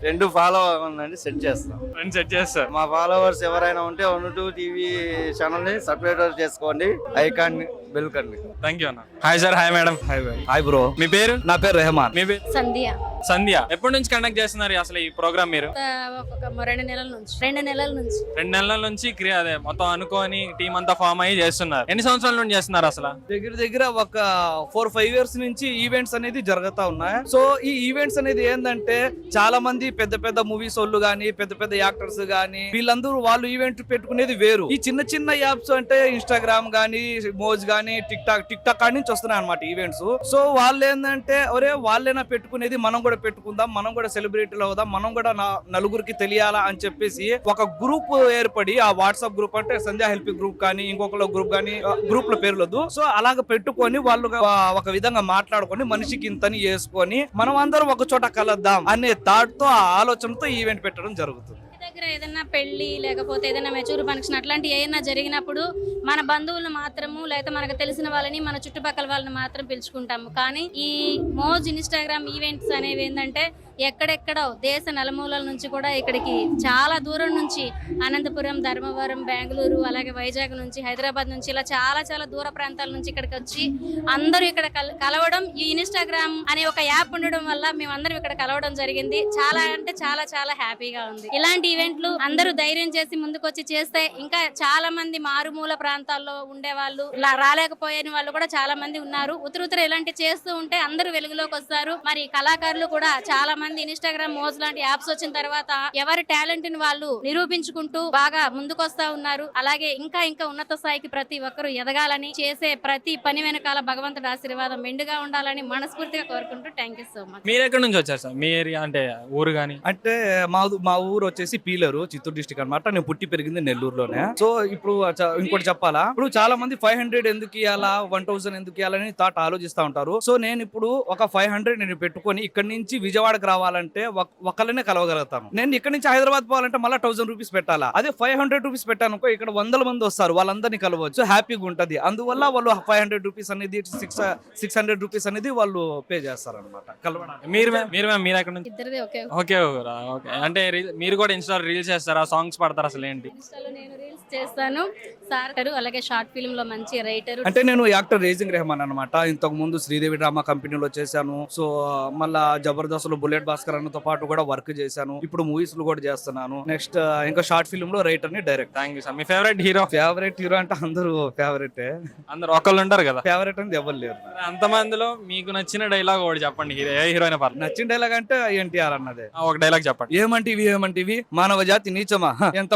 2 ఫాలో అవ్వాలండి, సెట్ చేస్తాం. సెట్ చేస్తారు. మా ఫాలోవర్స్ ఎవరైనా ఉంటే 1-2 టీవీ ఛానల్ ని సబ్స్క్రైబ్ చేసుకోండి, ఐకాన్ బెల్ కండి. థ్యాంక్ యూ అన్న. Hi sir. Hi madam. Hi bro. మీ పేరు? నా పేరు రెహమాన్. మీ పేరు? సంధ్య. సంధ్య. ఎప్పటి నుంచి కండక్ట్ చేస్తున్నారు అసలు ఈ ప్రోగ్రామ్ మీరు? ఒక 2 నెలల నుంచి 2 నెలల నుంచి 2 నెలల నుంచి అదే మొత్తం అనుకోని టీం అంతా ఫామ్ అయ్యి చేస్తున్నారు. ఎన్ని సంవత్సరాల నుండి చేస్తున్నారు అసలు? దగ్గర ఒక 4-5 years నుంచి ఈవెంట్స్ అనేది జరుగుతా ఉన్నాయి. సో ఈ ఈవెంట్స్ అనేది ఏంటంటే చాలా మంది పెద్ద పెద్ద మూవీస్ వాళ్ళు గానీ, పెద్ద పెద్ద యాక్టర్స్ గానీ, వీళ్ళందరూ వాళ్ళు ఈవెంట్ పెట్టుకునేది వేరు. ఈ చిన్న చిన్న యాప్స్ అంటే ఇన్స్టాగ్రామ్ గానీ, మోజ్ గానీ, టిక్ టాక్ కాడి నుంచి వస్తున్నాయి అన్నమాట ఈవెంట్స్. సో వాళ్ళు ఏంటంటే వాళ్ళైనా పెట్టుకునేది, మనం కూడా పెట్టుకుందాం, మనం కూడా సెలబ్రిటీలు అవుదాం, మనం కూడా నలుగురికి తెలియాలా అని చెప్పేసి ఒక గ్రూప్ ఏర్పడి, ఆ వాట్సాప్ గ్రూప్ అంటే సంధ్యా హెల్పింగ్ గ్రూప్ కానీ, ఇంకొకరు గ్రూప్ కానీ, గ్రూప్ లో పేర్లొద్దు. సో అలాగ పెట్టుకొని వాళ్ళు ఒక విధంగా మాట్లాడుకొని మనిషికి ఇంతని వేసుకొని మనం అందరం ఒక చోట కలుద్దాం అనే థాట్ తో, ఆ ఆలోచనతో ఈవెంట్ పెట్టడం జరుగుతుంది. దగ్గర ఏదైనా పెళ్లి లేకపోతే ఏదైనా మెచ్యూర్ ఫంక్షన్ అట్లాంటి ఏదైనా జరిగినప్పుడు మన బంధువులను మాత్రము లేకపోతే మనకు తెలిసిన వాళ్ళని, మన చుట్టుపక్కల వాళ్ళని మాత్రం పిలుచుకుంటాము. కానీ ఈ మోజ్ ఇన్స్టాగ్రామ్ ఈవెంట్స్ అనేవి ఏంటంటే ఎక్కడెక్కడో దేశ నలుమూలల నుంచి కూడా ఇక్కడికి చాలా దూరం నుంచి, అనంతపురం, ధర్మవరం, బెంగళూరు, అలాగే వైజాగ్ నుంచి, హైదరాబాద్ నుంచి, ఇలా చాలా దూర ప్రాంతాల నుంచి ఇక్కడికి వచ్చి అందరూ ఇక్కడ కలవడం, ఈ ఇన్స్టాగ్రామ్ అనే ఒక యాప్ ఉండడం వల్ల మేమందరం ఇక్కడ కలవడం జరిగింది. చాలా అంటే చాలా హ్యాపీగా ఉంది. ఇలాంటి ఈవెంట్లు అందరూ ధైర్యం చేసి ముందుకొచ్చి చేస్తే ఇంకా చాలా మంది మారుమూల ప్రాంతాల్లో ఉండే వాళ్ళు, రాలేకపోయే వాళ్ళు కూడా చాలా మంది ఉన్నారు. ఉత్తర ఇలాంటి చేస్తూ ఉంటే అందరూ వెలుగులోకి వస్తారు. మరి కళాకారులు కూడా చాలా మంది ఇన్స్టాగ్రామ్, మోజ్ లాంటి యాప్స్ వచ్చిన తర్వాత ఎవరి టాలెంట్ ని వాళ్ళు నిరూపించుకుంటూ బాగా ముందుకొస్తా ఉన్నారు. అలాగే ఇంకా ఉన్నత స్థాయికి ప్రతి ఒక్కరు ఎదగాలని, చేసే ప్రతి పని వెనకాల భగవంతుడి ఆశీర్వాదం మెండుగా ఉండాలని మనస్ఫూర్తిగా కోరుకుంటూ థ్యాంక్ యూ సో మచ్. మీరు ఎక్కడి నుంచి వచ్చారు సార్? మీ ఏరియా అంటే ఊరు గానీ? అంటే మా ఊరు వచ్చేసి పీలరు, చిత్తూరు డిస్ట్రిక్ట్ అన్నమాట. నేను పుట్టి పెరిగింది నెల్లూరులోనే. సో ఇప్పుడు ఇంకోటి చెప్పాలా, ఇప్పుడు చాలా మంది 500 ఎందుకు ఇవ్వాలా, 1000 ఎందుకు ఇవ్వాలని థాట్ ఆలోచిస్తా ఉంటారు. సో నేను ఇప్పుడు ఒక 500 నేను పెట్టుకొని ఇక్కడ నుంచి విజయవాడకు రావాలంటే ఒకళ్ళనే కలవగలుగుతాను. నేను ఇక్కడ నుంచి హైదరాబాద్ పోవాలంటే మళ్ళీ 1000 రూపీస్ పెట్టాలా. అదే 500 రూపీస్ పెట్టాను ఇక్కడ 100 మంది వస్తారు, వాళ్ళందరినీ కలవచ్చు, హ్యాపీగా ఉంటది. అందువల్ల వాళ్ళు 500 రూపీస్ అనేది 600 రూపీస్ అనేది వాళ్ళు పే చేస్తారు అనమాట కలవడానికి. మీరు ఎక్కడ నుంచి? ఇద్దరిది ఓకే. ఓకే. అంటే మీరు కూడా ఇన్స్టా రీల్స్ చేస్తారా, సాంగ్స్ పాడతారా? అసలు ఏంటి? ఇన్స్టాలో నేను రీల్స్ చేస్తాను, సార్ అలాగే షార్ట్ ఫిల్మ్ లో మంచి రైటర్. అంటే నేను యాక్టర్ రేజింగ్ రెహమాన్ అనమాట. ఇంతకు ముందు శ్రీదేవి డ్రామా కంపెనీలో చేశాను. సో మళ్ళా జబర్దస్త్ లో బుల్లెట్ భాస్కర్ అన్నతో పాటు కూడా వర్క్ చేశాను. ఇప్పుడు మూవీస్ లో కూడా చేస్తున్నాను. నెక్స్ట్ ఇంకా షార్ట్ ఫిల్మ్ లో రైటర్ ని direct. Thank you sir. Me favourite hero? Favourite hero అంటే అందరూ ఫేవరెట్, అందరు ఒకళ్ళు ఉంటారు కదా, ఫేవరెట్ అనేది ఎవరు లేరు. అంతమందిలో మీకు నచ్చిన డైలాగ్ ఒకటి చెప్పండి. ఏ హీరోయిన్ పర్లేదు. నచ్చిన డైలాగ్ అంటే ఎన్టీఆర్ అన్నదే. ఒక డైలాగ్ చెప్పండి. ఏమంటివి మానవ జాతి నీచమా, ఎంత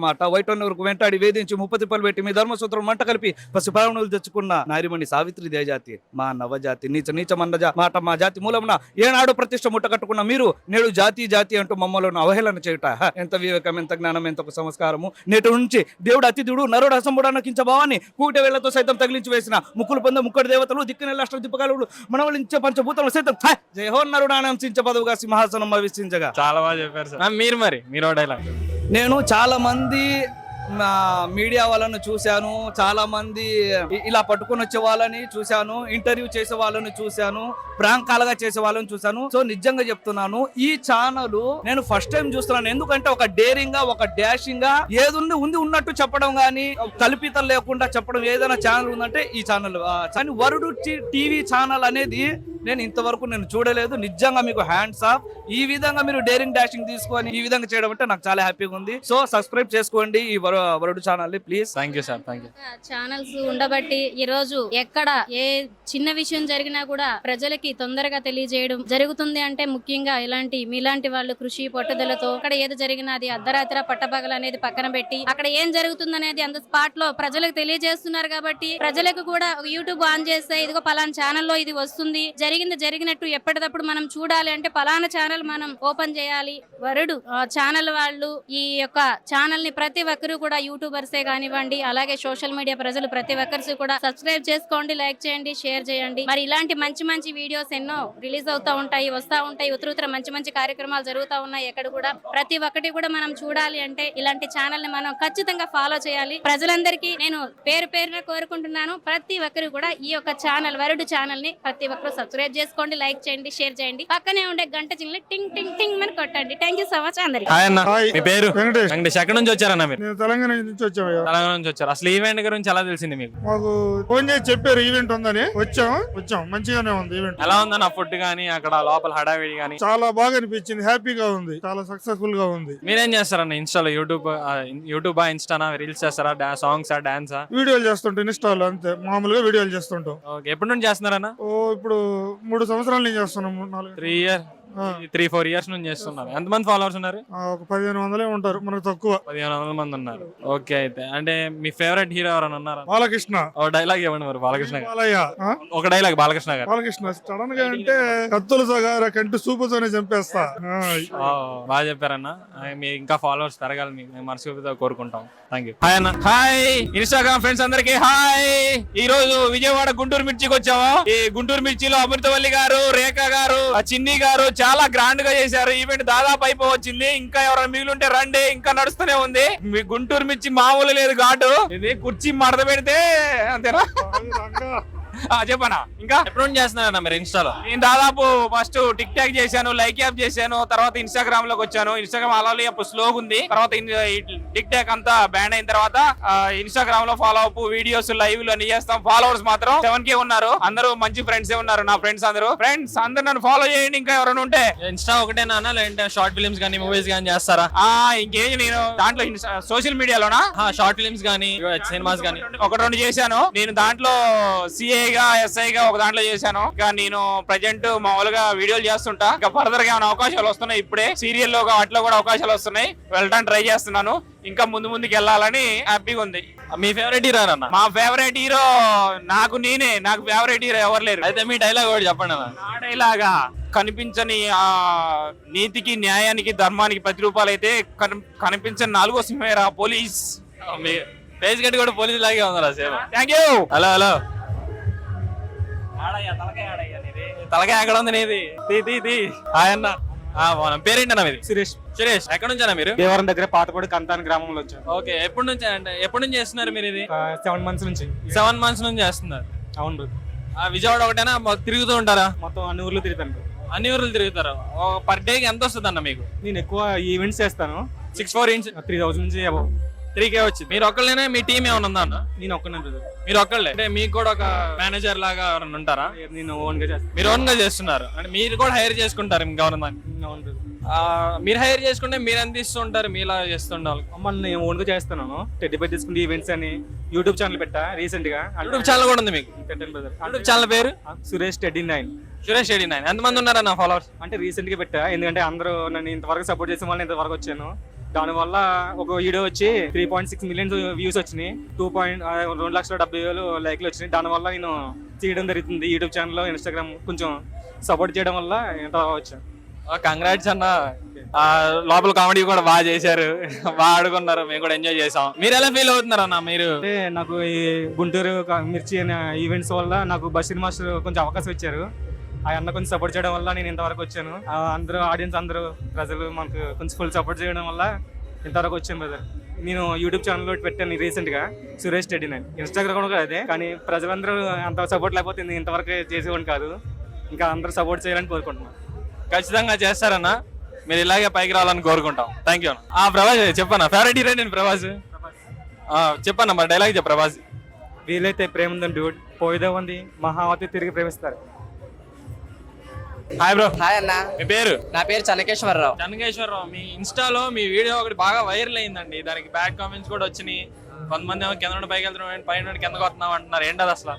మాట వైట్ వరకు వెంటాడి వేధించి 30 తిప్పలు పెట్టి మీ ధర్మసూత్రం మంట కలిపి పసిపాలనలు తెచ్చుకున్న నారిమణి సావిత్రి దేజాతి మా నవజాతి నీచ మాట మా జాతి మూలమున ఏనాడు ప్రతిష్ట ముట్ట కట్టుకున్న మీరు నేడు జాతి అంటూ మమ్మల్ని అవహేళన చేయుట ఎంత వివేకం, ఎంత జ్ఞానం, ఎంత ఒక సంస్కారము. నేటి నుంచి దేవుడు అతిథుడు నరుడు అసంబుడు అన్నకించ భావాన్ని కూట వేళ్లతో సైతం తగిలించి వేసిన ముక్కులు పొంద ముక్కడి దేవతలు దిక్కునెల్ల అష్ట దీపకాలు మనవలించే పంచభూతములు సైతం జయహో నరుడు ఆనందించే పదవుగా సింహాసనం అవిష్టించగా. చాలా బాగా చెప్పారు సార్. మీరు డైలాగ్. నేను చాలా మంది మీడియా వాళ్ళను చూశాను, చాలా మంది ఇలా పట్టుకొని వచ్చే వాళ్ళని చూశాను, ఇంటర్వ్యూ చేసే వాళ్ళని చూశాను, ప్రాంకాలుగా చేసే వాళ్ళని చూశాను. సో నిజంగా చెప్తున్నాను, ఈ ఛానల్ నేను ఫస్ట్ టైం చూస్తున్నాను. ఎందుకంటే ఒక డేరింగ్ గా, ఒక డాషింగ్ గా ఏది ఉంది ఉన్నట్టు చెప్పడం గానీ, కల్పితం లేకుండా చెప్పడం ఏదైనా ఛానల్ ఉందంటే ఈ ఛానల్. కానీ వరుడు టీవీ ఛానల్ అనేది నేను ఇంతవరకు చూడలేదు. నిజంగా మీకు హ్యాండ్స్ ఆఫ్. ఈ విధంగా మీరు డేరింగ్ డాషింగ్ తీసుకొని ఈ విధంగా చేయడం అంటే నాకు చాలా హ్యాపీగా ఉంది. సో సబ్స్క్రైబ్ చేసుకోండి ఈ వరుడు ఛానల్ ని please. Thank you sir. Thank you. Channels ఉండబట్టి ఈ రోజు ఎక్కడ ఏ చిన్న విషయం జరిగినా కూడా ప్రజలకి తొందరగా తెలియజేయడం జరుగుతుంది. అంటే ముఖ్యంగా మీలాంటి వాళ్ళు కృషి పట్టుదలతో అక్కడ ఏది జరిగినా అది అర్ధరాత్రి పట్టపగల అనేది పక్కన పెట్టి అక్కడ ఏం జరుగుతుంది అనేది అంత స్పాట్ లో ప్రజలకు తెలియజేస్తున్నారు. కాబట్టి ప్రజలకు కూడా యూట్యూబ్ ఆన్ చేస్తే ఇదిగో పలానా ఛానల్లో ఇది వస్తుంది, జరిగినట్టు ఎప్పటికప్పుడు మనం చూడాలి అంటే పలానా ఛానల్ మనం ఓపెన్ చేయాలి. వరుడు ఛానల్ వాళ్ళు ఈ యొక్క ఛానల్ ని ప్రతి ఒక్కరు కూడా యూట్యూబర్సే కానివ్వండి, అలాగే సోషల్ మీడియా ప్రజలు ప్రతి ఒక్కరు కూడా సబ్స్క్రైబ్ చేసుకోండి, లైక్ చేయండి, షేర్ చేయండి. మరి ఇలాంటి మంచి వీడియోస్ ఎన్నో రిలీజ్ అవుతా ఉంటాయి, వస్తా ఉంటాయి. ఉత్తర మంచి కార్యక్రమాలు జరుగుతూ ఉన్నాయి. ఎక్కడ కూడా ప్రతి ఒక్కటి కూడా మనం చూడాలి అంటే ఇలాంటి ఛానల్ ని మనం ఖచ్చితంగా ఫాలో చేయాలి. ప్రజలందరికీ నేను పేరున కోరుకుంటున్నాను. ప్రతి ఒక్కరు కూడా ఈ యొక్క ఛానల్ వరుడు ఛానల్ ని ప్రతి ఒక్కరు సబ్స్క్రైబ్ చేసుకోండి, లైక్ చేయండి, షేర్ చేయండి. పక్కనే ఉండే గంట చిన్న టింగ్ టింగ్ టింగ్ అని కొట్టండి. థ్యాంక్ యూ సో మచ్ అందరికి. హాయ్ అన్న, మీ పేరు? వెంకటేష్. ఎక్కడి నుంచి వచ్చారన్న మీరు? తెలంగాణ నుంచి వచ్చాము. తెలంగాణ నుంచి వచ్చారు. అసలు ఈవెంట్ గురించి ఎలా తెలిసింది మీకు? మాకు ఫోన్ చేసి చెప్పారు ఈవెంట్ ఉందని, వచ్చాం. మంచిగానే ఉంది ఈవెంట్. ఎలా ఉందన్న ఫుడ్ గానీ, అక్కడ లోపల హడావిడి గానీ? చాలా బాగా అనిపించింది, హ్యాపీగా ఉంది, చాలా సక్సెస్ఫుల్ గా ఉంది. మీరేం చేస్తారన్న ఇన్స్టాలో? యూట్యూబ్ ఇన్స్టానా, రీల్స్ చేస్తారా, సాంగ్స్ డాన్సా? వీడియోలు చేస్తుంటాం ఇన్స్టాలో, అంతే మామూలుగా వీడియోలు చేస్తుంటాం. ఎప్పటి నుంచి చేస్తున్నారన్న? ఇప్పుడు 3 సంవత్సరాల నుంచి చేస్తున్నాం. 3-4 ఇయర్స్ నుంచి చేస్తున్నారు. ఎంతమంది ఫాలోవర్స్ ఉన్నారు? ఒక 1500 ఉంటారు, మనకు తక్కువ. 1500 మంది ఉన్నారు. ఓకే. అయితే అంటే మీ ఫేవరెట్ హీరో ఎవరైనా ఉన్నారా? బాలకృష్ణ. ఓ డైలాగ్ ఇవ్వండి మరి. బాలకృష్ణ ఒక డైలాగ్. బాలకృష్ణ గారు. బాలకృష్ణ సడన్ గా అంటే కత్తులతో కంటి సూపుతోనే చంపేస్తా. బాగా చెప్పారన్న. మీ ఇంకా ఫాలోవర్స్ పెరగాలి మీకు మేము మనస్ఫూర్తిగా కోరుకుంటాం. Thank you. హాయ్ అన్న. హాయ్ ఇన్స్టాగ్రామ్ ఫ్రెండ్స్ అందరికి హాయ్. ఈ రోజు విజయవాడ గుంటూరు మిర్చికి వచ్చాము. ఈ గుంటూరు మిర్చిలో అమృతవల్లి గారు, రేఖ గారు, చిన్ని గారు చాలా గ్రాండ్ గా చేశారు. ఈవెంట్ దాదాపు అయిపోవచ్చింది. ఇంకా ఎవరైనా మిగిలింటే రండి, ఇంకా నడుస్తూనే ఉంది. మీ గుంటూరు మిర్చి మామూలు లేదు ఘాటు. ఇది కుర్చీ మడత పెడితే అంతేనా? చెప్పనా? ఇంకా ఎప్పుడు నుంచి చేస్తున్నారన్న మీరు ఇన్స్టాలో? నేను దాదాపు ఫస్ట్ టిక్ టాక్ చేశాను, లైక్ యాప్ చేశాను, తర్వాత ఇన్స్టాగ్రామ్ లోకి వచ్చాను. ఇన్స్టాగ్రామ్ అలా అప్పుడు స్లోగా ఉంది. తర్వాత టిక్ టాక్ అంతా బ్యాన్ అయిన తర్వాత ఇన్స్టాగ్రామ్ లో ఫాలో అప్, వీడియోస్, లైవ్ లు అన్ని చేస్తాం. ఫాలోవర్స్ మాత్రం 7K ఉన్నారు. అందరూ మంచి ఫ్రెండ్స్ ఉన్నారు. నా ఫ్రెండ్స్ అందరూ నన్ను ఫాలో చేయండి. ఇంకా ఎవరైనా ఉంటే ఇన్స్టా ఒకటేనా లేదంటే షార్ట్ ఫిల్మ్స్ గానీ, మూవీస్ గానీ చేస్తారా? ఇంకేం నేను దాంట్లో సోషల్ మీడియాలోనా షార్ట్ ఫిల్మ్స్ గానీ, సినిమాస్ గానీ 1-2 చేశాను. నేను దాంట్లో ఎస్ఐగా ఒక దాంట్లో చేశాను. ఇంకా నేను ప్రజెంట్ మామూలుగా వీడియోలు చేస్తుంటా. ఇంకా ఫర్దర్ గా ఏమైనా అవకాశాలు వస్తున్నాయి. ఇప్పుడే సీరియల్ లో వాటిలో కూడా అవకాశాలు వస్తున్నాయి. వెళ్ళడానికి ట్రై చేస్తున్నాను. ఇంకా ముందుకు వెళ్ళాలని హ్యాపీగా ఉంది. మీ ఫేవరెట్ హీరో అన్న? మా ఫేవరెట్ హీరో నాకు ఫేవరెట్ హీరో ఎవరు లేరు. అయితే మీ డైలాగ్ ఒకటి చెప్పండి. నా డైలాగా కనిపించని నీతికి, న్యాయానికి, ధర్మానికి ప్రతిరూపాలు అయితే కనిపించని 4వ సింహేరా పోలీస్. ఫేస్ గట్టి కూడా పోలీస్ లాగే ఉందా సేవ. Thank you. హలో తలకాయ ఎక్కడ ఉంది నీది? తీ. ఆయన పేరేంటన్నా మీది? సురేష్. ఎక్కడ నుంచి అన్న మీరు? దేవరం దగ్గర పాతపడి కంతాన్ గ్రామంలో వచ్చారు. ఓకే. ఎప్పటి నుంచి చేస్తున్నారు మీరు ఇది? 7 months నుంచి. 7 months నుంచి చేస్తున్నారు. అవును. విజయవాడ ఒకటేనా తిరుగుతూ ఉంటారా? మొత్తం అన్ని ఊర్లు తిరుగుతాను. అన్ని ఊర్లు తిరుగుతారు. పర్ డే కి ఎంత వస్తుంది అన్న మీకు? నేను ఎక్కువ ఈవెంట్స్ చేస్తాను. 3,000 నుంచి 3K వచ్చింది. మీరు ఒక్కళ్ళేనా? మీ టీం ఏమైనా ఉందా అన్న? నేను ఒక్కనే. మీరు ఒక్కళ్ళే అంటే మీకు కూడా ఒక మేనేజర్ లాగా ఎవరైనా ఉంటారా? నేను ఓన్ గా చేస్తాను. మీరు ఓన్ గా చేస్తున్నారు అంటే మీరు కూడా హైర్ చేసుకుంటారు గవర్నమెంట్? మీరు హైర్ చేసుకుంటే మీరు ఎంత ఇస్తుంటారు? మీలా చేస్తుండాలి. మమ్మల్ని నేను ఓన్ గా చేస్తున్నాను. టెడ్డీపై తీసుకుంటే ఈవెంట్స్ అని యూట్యూబ్ ఛానల్ పెట్టా రీసెంట్ గా. యూట్యూబ్ ఛానల్ కూడా ఉంది మీకు? యూట్యూబ్ ఛానల్ పేరు సురేష్ 39. సురేష్ 39. ఎంతమంది ఉన్నారా నా ఫాలోవర్స్? అంటే రీసెంట్ గా పెట్టా, ఎందుకంటే అందరూ నన్ను ఇంతవరకు సపోర్ట్ చేసిన వాళ్ళని ఇంతవరకు వచ్చాను. దానివల్ల ఒక వీడియో వచ్చి 3.6 మిలియన్ వ్యూస్ వచ్చినాయి, 2,70,000 లైక్లు వచ్చినాయి. దానివల్ల నేను చేయడం జరుగుతుంది. యూట్యూబ్ ఛానల్, ఇన్స్టాగ్రామ్ కొంచెం సపోర్ట్ చేయడం వల్ల ఎంత వచ్చాను. కంగ్రాట్స్ అన్న. లోపల కామెడీ కూడా బాగా చేశారు, బాగా ఆడుకున్నారు, మేము కూడా ఎంజాయ్ చేసాం. మీరు ఎలా ఫీల్ అవుతున్నారు అన్న? మీరు అంటే నాకు ఈ గుంటూరు మిర్చి అనే ఈవెంట్స్ వల్ల నాకు బషీర్ మాస్టర్ కొంచెం అవకాశం ఇచ్చారు. ఆ అన్న కొంచెం సపోర్ట్ చేయడం వల్ల నేను ఇంతవరకు వచ్చాను. అందరూ ఆడియన్స్, అందరూ ప్రజలు మనకు కొంచెం ఫుల్ సపోర్ట్ చేయడం వల్ల ఇంతవరకు వచ్చాను బ్రదర్. నేను యూట్యూబ్ ఛానల్ పెట్టాను రీసెంట్గా, సురేష్ టెడ్డీ నైన్. ఇన్స్టాగ్రామ్ కూడా అదే, కానీ ప్రజలందరూ అంత సపోర్ట్ లేకపోతే నేను ఇంతవరకు చేసేవాడిని కాదు. ఇంకా అందరూ సపోర్ట్ చేయాలని కోరుకుంటున్నాను. ఖచ్చితంగా చేస్తారన్న, మీరు ఇలాగే పైకి రావాలని కోరుకుంటాం. థ్యాంక్ యూ అన్న. ప్రభాస్ చెప్పన్నా, ఫేవరెట్ హీరోయిన్ నేను ప్రభాస్. చెప్పన్నా మరి డైలాగ్ చెప్ప ప్రభాస్. వీలైతే ప్రేమ ఉందని డ్యూడ్, పోయేదే ఉంది మహావతి తిరిగి ప్రేమిస్తారు. Hi bro. హాయ్ అన్న. మీ పేరు? నా పేరు చెన్నకేశ్వరరావు. చెన్నకేశ్వరరావు. మీ ఇన్స్టాలో మీ వీడియో ఒకటి బాగా వైరల్ అయిందండి, దానికి బ్యాడ్ కామెంట్స్ కూడా వచ్చినాయి. కొంతమంది ఏమో కింద నుండి పైకి వెళ్తున్నాం, పైన నుండి కిందకు వస్తున్నాం అంటున్నారు. ఏంటది అసలు?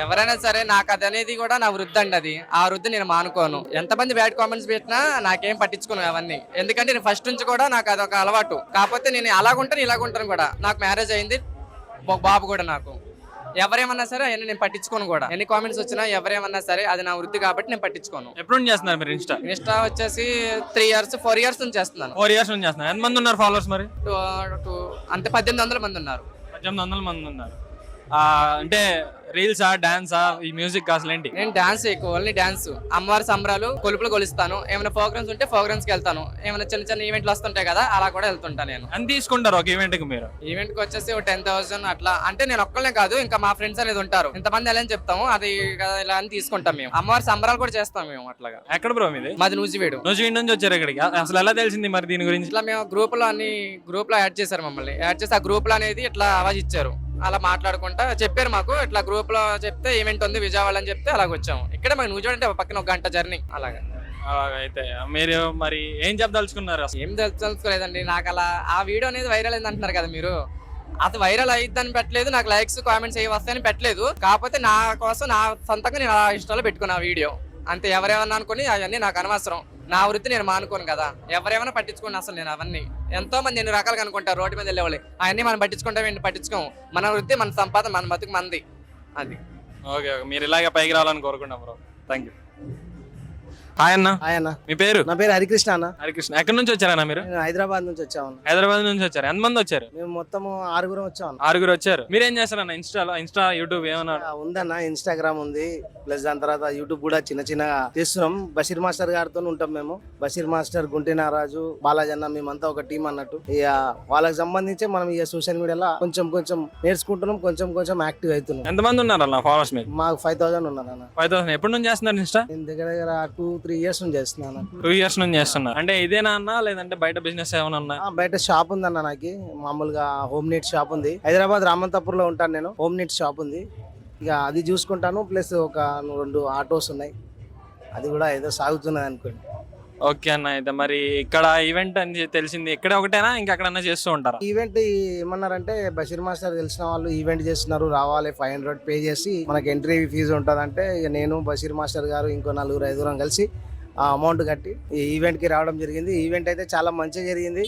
ఎవరైనా సరే నాకు అది అనేది కూడా నా వృత్తి అండి. అది ఆ వృత్తి నేను మానుకోను. ఎంతమంది బ్యాడ్ కామెంట్స్ పెట్టినా నాకేం పట్టించుకోను అవన్నీ. ఎందుకంటే నేను ఫస్ట్ నుంచి కూడా నాకు అదొక అలవాటు. కాకపోతే నేను అలాగుంటాను ఇలాగుంటాను కూడా. నాకు మ్యారేజ్ అయింది, ఒక బాబు కూడా. నాకు ఎవరేమన్నా సరే అవన్నీ నేను పట్టించుకోను కూడా. ఎన్ని కామెంట్స్ వచ్చినా ఎవరేమన్నా సరే అది నా వృత్తి కాబట్టి నేను పట్టించుకోను. ఎప్పుడు నుంచి చేస్తున్నారు మీరు ఇన్స్టా? ఇన్స్టా వచ్చేసి 3 years 4 years నుంచి చేస్తున్నాను. 4 years నుంచి చేస్తున్నారు. ఎంతమంది ఉన్నారు ఫాలోవర్స్ మరి? అంతే 1800 మంది ఉన్నారు. 1800 మంది ఉన్నారు. అంటే రీల్సా, డాన్సా, ఈ మ్యూజిక్ అసలు ఏంటి? నేను డాన్స్ ఎక్కువ, ఓన్లీ డాన్స్. అమ్మవారి సంబరాలు, కొలుపులు కొలుస్తాను. ఏమైనా ప్రోగ్రామ్స్ ఉంటే ప్రోగ్రామ్స్ కి వెళ్తాను. ఏమైనా చిన్న చిన్న ఈవెంట్లు వస్తుంటాయి కదా, అలా కూడా వెళ్తుంటాను నేను. ఎంత తీసుకుంటారు ఒక ఈవెంట్ కి మీరు? ఈవెంట్ కి వచ్చేసి 10,000 అట్లా. అంటే నేను ఒక్కనే కాదు, ఇంకా మా ఫ్రెండ్స్ అనేది ఉంటారు. ఇంతమంది ఎలా అని చెప్తాము, అది ఇలా అని తీసుకుంటాం మేము. అమ్మవారి సంబరాలు కూడా చేస్తాం మేము అట్లాగా. ఎక్కడ బ్రో మీది? మాది నూజివీడు. నూజివీడు నుంచి వచ్చారు ఇక్కడికి. అసలు ఎలా తెలిసింది మరి దీని గురించి? ఇట్లా మేము గ్రూప్ లో యాడ్ చేశారు మమ్మల్ని. యాడ్ చేసి ఆ గ్రూప్ లో అనేది ఇట్లా ఆవాజ్ ఇచ్చారు. అలా మాట్లాడుకుంటా చెప్పారు మాకు, ఇట్లా గ్రూప్ లో చెప్తే ఈవెంట్ ఉంది విజయవాడ అని చెప్తే అలాగ వచ్చాము. ఇక్కడ మాకు నూజివీడు అంటే పక్కన 1 గంట జర్నీ. అలాగా అయితే మీరు మరి ఏం చెప్పదలుచుకున్నారు? ఏం తెలుసుకోలేదండి. నాకు అలా ఆ వీడియో అనేది వైరల్ అయింది అంటున్నారు కదా మీరు. అది వైరల్ అయిద్దని పెట్టలేదు, నాకు లైక్స్ కామెంట్స్ ఏవి వస్తాయని పెట్టలేదు. కాకపోతే నా కోసం నా సొంతంగా నేను ఇష్టాలు పెట్టుకున్నా వీడియో అంతే. ఎవరేమన్నా అనుకుని అవన్నీ నాకు అనవసరం. నా వృత్తి నేను మానుకోను కదా. ఎవరేమైనా పట్టించుకోండి. అసలు నేను అవన్నీ ఎంతో మంది ఎన్ని రకాలుగా అనుకుంటారు రోడ్డు మీద వెళ్ళేవాళ్ళు. అవన్నీ మనం పట్టించుకుంటాం, పట్టించుకోము. మన వృత్తి, మన సంపాదన, మన బతుకు మంది. అది ఓకే, మీరు ఇలాగే పైకి రావాలని కోరుకుంటాం బ్రో. Thank you. హాయ్ అన్న. హాయ్ అన్న. మీ పేరు? నా పేరు హరికృష్ణ అన్న. హరికృష్ణ. ఎక్కడి నుంచి వచ్చారన్న మీరు? నేను హైదరాబాద్ నుంచి వచ్చాము. హైదరాబాద్ నుంచి వచ్చారు. ఎంతమంది వచ్చారు? మేము మొత్తం 6 వచ్చాము. 6 వచ్చారు. మీరేం చేస్తారన్న? ఇన్స్టా, యూట్యూబ్ ఏమన్నా ఉందన్న? ఇన్స్టాగ్రామ్ ఉంది, ప్లస్ దాని తర్వాత యూట్యూబ్ కూడా చిన్న చిన్నగా చేస్తున్నాం. బషీర్ మాస్టర్ గారితో ఉంటాం మేము. బషీర్ మాస్టర్, గుంటి నారాజు, బాలాజీ అన్న, మేమంతా ఒక టీం అన్నట్టు. ఇక వాళ్ళకి సంబంధించి మనం ఇక సోషల్ మీడియాలో కొంచెం నేర్చుకుంటున్నాం, కొంచెం యాక్టివ్ అవుతున్నాం. ఎంతమంది ఉన్నారన్న ఫాలోవర్స్ మీకు? మాకు 5,000 ఉన్నారు అన్న. 5,000. ఎప్పటి నుంచి చేస్తున్నారు ఇన్స్టా? నేను దగ్గర 2-3 years నుంచి చేస్తున్నాను. 2 years నుంచి చేస్తున్నారు. అంటే ఇదేనా అన్న, లేదంటే బయట బిజినెస్ ఏమైనా ఉన్నా? బయట షాప్ ఉంది అన్న. నాకు మామూలుగా హోమ్ నీట్ షాప్ ఉంది. హైదరాబాద్ రామంతపూర్ లో ఉంటాను నేను. హోమ్ నీట్ షాప్ ఉంది, ఇక అది చూసుకుంటాను. ప్లస్ ఒక 2 ఆటోస్ ఉన్నాయి, అది కూడా ఏదో సాగుతున్నది అనుకోండి. ఓకే అన్న. అయితే మరి ఇక్కడ ఈవెంట్ అని తెలిసింది, ఇక్కడ ఒకటేనా ఇంకా ఎక్కడన్నా చేస్తూ ఉంటారా? ఈవెంట్ ఏమన్నారంటే బషీర్ మాస్టర్ తెలిసిన వాళ్ళు ఈవెంట్ చేస్తున్నారు, రావాలి, 500 పే చేసి మనకి ఎంట్రీ ఫీజు ఉంటుంది అంటే, ఇక నేను బషీర్ మాస్టర్ గారు ఇంకో 4-5 కలిసి ఆ అమౌంట్ కట్టి ఈ ఈవెంట్ కి రావడం జరిగింది. ఈవెంట్ అయితే చాలా మంచిగా జరిగింది.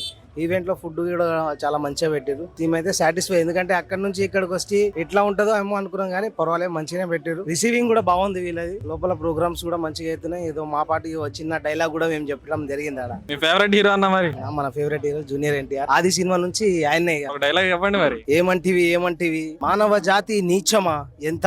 ఈవెంట్ లో ఫుడ్ కూడా చాలా మంచిగా పెట్టారు. టీమ్ అయితే సాటిస్ఫై, ఎందుకంటే అక్కడ నుంచి ఇక్కడికి వచ్చి ఎట్లా ఉంటుందో ఏమో అనుకున్నాం, కానీ పర్వాలేదు మంచిగానే పెట్టారు. రిసీవింగ్ కూడా బాగుంది వీళ్ళది. లోపల ప్రోగ్రామ్స్ కూడా మంచిగా అవుతున్నాయి. ఏదో మా పార్టీ చిన్న డైలాగ్ కూడా మేము చెప్పడం జరిగింది ఆడ. మీ ఫేవరెట్ హీరో అన్న మరి? మన ఫేవరెట్ హీరో జూనియర్ ఎన్టీఆర్. ఆది సినిమా నుంచి ఆయనే. డైలాగ్ చెప్పండి మరి. ఏమంటివి మానవ జాతి నీచమా, ఎంత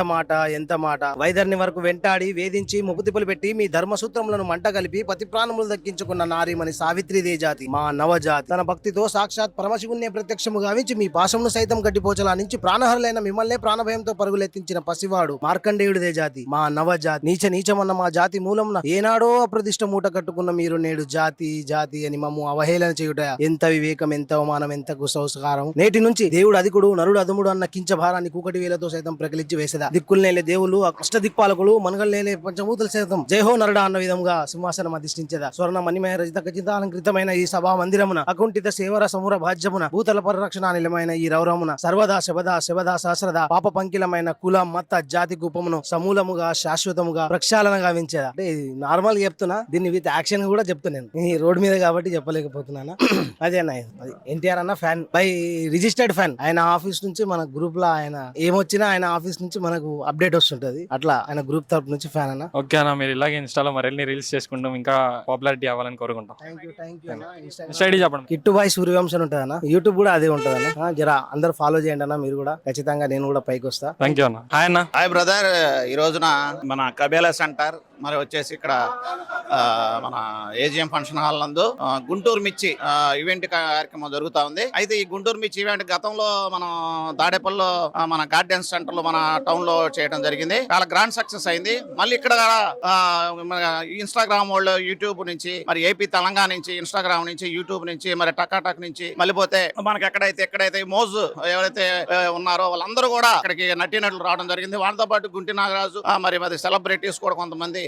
మాట వైదర్ని వరకు వెంటాడి వేధించి ముకుతిపులు పెట్టి మీ ధర్మసూత్రములను మంట కలిపి పతి ప్రాణములు దక్కించుకున్న నారీమణి సావిత్రిదే జాతి మా నవజాతి. తన భక్తితో సాక్షాత్ పరమశివుణ్ణి ప్రత్యక్షము గావించి మీ పాశమును సైతం గట్టిపోచలా నుంచి ప్రాణహరులైన మిమ్మల్నే ప్రాణభయంతో పరుగులెత్తించిన పసివాడు మార్కండేయుడిదే జాతి మా నవజాతి. నీచమన్న మా జాతి మూలమున ఏనాడో అప్రదిష్ట మూట కట్టుకున్న మీరు నేడు జాతి అని మమ్ము అవహేళన చేయుట ఎంత వివేకం, ఎంత అవమానం, ఎంత కుసంస్కారం. నేటి నుంచి దేవుడు అధికుడు, నరుడు అదుముడు అన్న కించ భారాన్ని కూకటి వేలతో సైతం ప్రకలించి వేసేదా. దిక్కులనేలే దేవుళ్ళు, అష్ట దిక్పాలకులు, మనగల్నేలే పంచభూతులు సైతం జయహో నరుడా అన్న విధంగా సింహాసనం అధిష్ఠించేదా. స్వర్ణ మణిమయ రజిత ఖచ్చిత అలంకృతమైన ఈ సభా మందిరమున అకుంఠిత సేవర సముర భాజ్యమున భూతల పరిరక్షణ నిలమైన ఈ రౌరమున సర్వదా శబదా సహస్రద పాప పంకిలమైన కుల మత జాతి గుపమును సమూలముగా శాశ్వతముగా ప్రక్షాళన గావించేదా. అంటే నార్మల్ చెప్తున్నా, దీన్ని విత్ యాక్షన్ కూడా చెప్తున్నాను. ఈ రోడ్ మీద కాబట్టి చెప్పలేకపోతున్నాను. అదే అన్న, అది ఎన్టీఆర్ అన్న ఫ్యాన్, బై రిజిస్టర్డ్ ఫ్యాన్. ఆయన ఆఫీస్ నుంచి మన గ్రూప్ లో ఆయన ఏమొచ్చినా ఆయన ఆఫీస్ నుంచి మనకు అప్డేట్ వస్తుంటది. అట్లా ఆయన గ్రూప్ తరపు నుంచి ఫ్యాన్ అన్న. ఓకే అన్న, మీరు ఇలాగే ఇన్స్టాలో మరిన్ని రీల్స్ చేసుకుంటాం, ఇంకా పాపులారిటీ అవ్వాలని కోరుకుంటాం. థ్యాంక్ యూ ఇన్స్టా ఐడి చెప్పండి. కిట్టు బాయ్ సూర్యవంశం ఉంటుంది అన్న. యూట్యూబ్ కూడా అదే ఉంటుంది అన్న. జర అందరు ఫాలో చేయండి అన్న, మీరు కూడా. ఖచ్చితంగా నేను కూడా పైకి వస్తా. థ్యాంక్ యూ అన్న. హాయ్ అన్న. Hi brother. ఈ రోజున మన కబేలా సెంటర్ మరి వచ్చేసి ఇక్కడ మన ఏజిఎం ఫంక్షన్ హాల్ నందు గుంటూరు మిర్చి ఈవెంట్ కార్యక్రమం జరుగుతా ఉంది. అయితే ఈ గుంటూరు మిర్చి ఈవెంట్ గతంలో మనం తాడేపల్లిలో మన గార్డెన్స్ సెంటర్ లో మన టౌన్ లో చేయడం జరిగింది. చాలా గ్రాండ్ సక్సెస్ అయింది. మళ్ళీ ఇక్కడ ఇన్స్టాగ్రామ్ వాళ్ళు యూట్యూబ్ నుంచి, మరి ఏపీ తెలంగాణ నుంచి, ఇన్స్టాగ్రామ్ నుంచి, యూట్యూబ్ నుంచి, మరి టకాటక్ నుంచి, మళ్ళీ పోతే మనకి ఎక్కడైతే మోజు ఎవరైతే ఉన్నారో వాళ్ళందరూ కూడా ఇక్కడికి నటీనటులు రావడం జరిగింది. వాళ్ళతో పాటు గుంటి నాగరాజు, మరి సెలబ్రిటీస్ కూడా కొంతమంది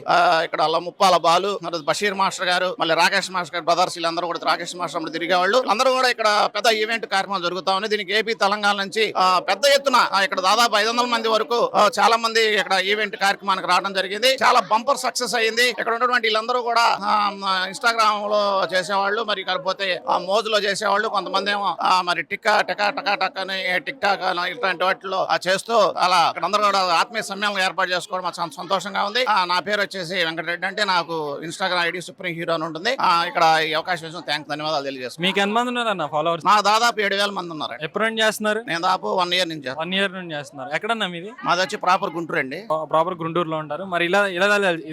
ఇక్కడ ముప్పాల బాలు, మరి బషీర్ మాస్టర్ గారు, మళ్ళీ రాకేష్ మాస్టర్ గారు బ్రదర్స్, వీళ్ళందరూ కూడా రాకేష్ మాస్టర్ తిరిగేవాళ్ళు. అందరూ కూడా ఇక్కడ పెద్ద ఈవెంట్ కార్యక్రమం జరుగుతా ఉంది. దీనికి ఏపీ తెలంగాణ నుంచి పెద్ద ఎత్తున ఇక్కడ దాదాపు 500 మంది వరకు చాలా మంది ఇక్కడ ఈవెంట్ కార్యక్రమానికి రావడం జరిగింది. చాలా బంపర్ సక్సెస్ అయ్యింది. ఇక్కడ ఉన్నటువంటి వీళ్ళందరూ కూడా ఇన్స్టాగ్రామ్ లో చేసేవాళ్ళు, మరి కాకపోతే మోజులో చేసేవాళ్ళు, కొంతమంది ఏమో మరి టక్ అని టిక్ టాక్ ఇట్లాంటి వాటిలో చేస్తూ అలా ఇక్కడ అందరూ కూడా ఆత్మీయ సమ్మేళనం ఏర్పాటు చేసుకోవడం చాలా సంతోషంగా ఉంది. నా పేరు వచ్చేసి వెంకటరెడ్డి, అంటే నాకు ఇన్స్టాగ్రామ్ ఐడి సుప్రీం హీరో అని ఉంటుంది. ఇక్కడ ఈ అవకాశం ఇచ్చిన ధన్యవాదాలు తెలియజేస్తాను. మీకు ఎంత మంది ఉన్నారన్న ఫాలోవర్స్? నాకు దాదాపు 7,000 మంది ఉన్నారు. ఎప్పుడు నుంచి చేస్తున్నారు? నేను దాదాపు 1 year నుంచి. 1 year నుంచి చేస్తున్నారు. ఎక్కడన్నా మీది? మాది వచ్చి ప్రాపర్ గుంటూరు అండి. ప్రాపర్ గుంటూరులో ఉంటారు. మరి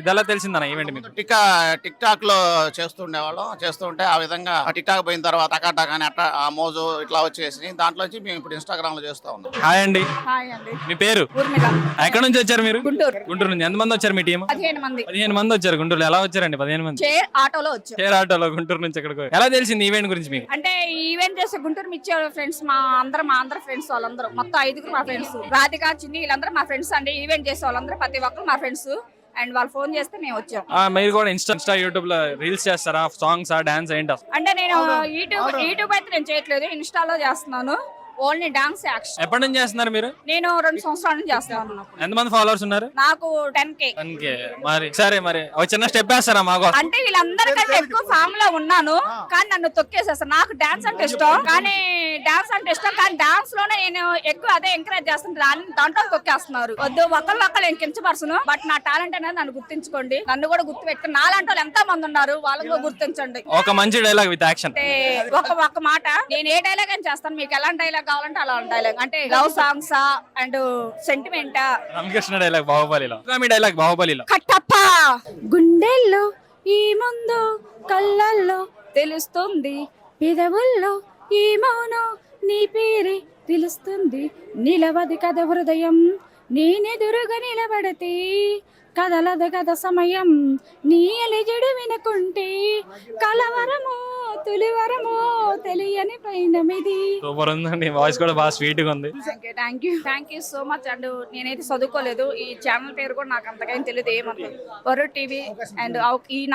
ఇదెలా తెలిసిందన్న ఈవెంట్ మీకు? టిక్ టాక్ లో చేస్తుంటే ఆ విధంగా టిక్ టాక్ పోయిన తర్వాత టకాటక్ అని అట్లా ఆ మోజు ఇట్లా వచ్చేసి దాంట్లో వచ్చి మేము ఇప్పుడు ఇన్స్టాగ్రామ్ లో చేస్తా ఉన్నాం. హాయ్ అండి. హాయ్ అండి. మీ పేరు? ఎక్కడ నుంచి వచ్చారు మీరు? గుంటూరు నుంచి. ఎంత మంది వచ్చారు మీ టీం? 15 మంది వచ్చారు గుంటూరులో. ఎలా వచ్చారండి 15 మంది? ఆటోలో వచ్చారు. షేర్ ఆటోలో గుంటూరు నుంచి ఇక్కడికి. ఎలా తెలిసింది ఈవెంట్ గురించి మీకు? అంటే ఈవెంట్ చేసే గుంటూరు మిర్చి ఫ్రెండ్స్ మా అందరు ఫ్రెండ్స్, వాళ్ళందరూ మొత్తం 5 మా ఫ్రెండ్స్. రాధిక, చిన్ని, వీళ్ళందరూ మా ఫ్రెండ్స్ అండి. ఈవెంట్ చేసే వాళ్ళందరూ ప్రతి ఒక్కరు మా ఫ్రెండ్స్. అండ్ వాళ్ళు ఫోన్ చేస్తే మేము వచ్చాం. మీరు కూడా ఇన్స్టా యూట్యూబ్ లో రీల్స్ చేస్తారా? సాంగ్స్ డాన్స్ ఏంటా? అంటే నేను యూట్యూబ్ అయితే నేను చేయట్లేదు, ఇన్స్టాలో చేస్తున్నాను. Only dance action. ఎప్పటి నుంచి చేస్తున్నారు మీరు? నేను 2 సంవత్సరాల నుంచి చేస్తున్నాను. ఎంతమంది ఫాలోవర్స్ ఉన్నారు? నాకు 10K. మరి సరే, మరి ఒక చిన్న స్టెప్ వేస్తారా మాకు? అంటే వీళ్ళందరికంటే ఎక్కువ ఫామ్ లో ఉన్నాను, కానీ నన్ను తొక్కేసేస్తారు. నాకు డాన్స్ అంటే ఇష్టం, కానీ డాన్స్ లోనే నేను ఎక్కువ అదే ఎంకరేజ్ చేస్తాను. దాంట్లో తొక్కేస్తున్నారు. వద్దు, ఒకళ్ళు ఎంకించబడును. బట్ నా టాలెంట్ అనేది నన్ను గుర్తించుకోండి, నన్ను కూడా గుర్తు పెట్టుకుని నాలాంటి వాళ్ళు ఎంతో మంది ఉన్నారు, వాళ్ళని కూడా గుర్తించండి. ఒక మంచి డైలాగ్ విత్ యాక్షన్. ఒక మాట, నేను ఏ డైలాగ్ అని చేస్తాను, మీకు ఎలాంటి డైలాగ్ కావాలంటే అలా డైలాగ్. అంటే love songs and sentiment. Ramakrishna dialogue బాహుబలిలో, డైలాగ్ బాహుబలిలో. కట్టప్ప గుండెల్లో ఈ ముందు కళ్ళల్లో తెలుస్తుంది, పెదవుల్లో ఈ మౌనం నీ పేరే తెలుస్తుంది. నిలవది కథ హృదయం నేనెదురుగా నిలబడితే, కదలదు కథ సమయం నీ అలిజడు వినకుంటే, కలవరమో తొలివరమో తెలియని పైనమిది. సూపర్ ఉందండి, వాయిస్ కూడా బాగా స్వీట్ గా ఉంది. Thank you so much. And నేనైతే చదువుకోలేదు, ఈ ఛానల్ పేరు కూడా నాకు అంతగా తెలియదు ఏమంటే వరుడ్ టీవీ. అండ్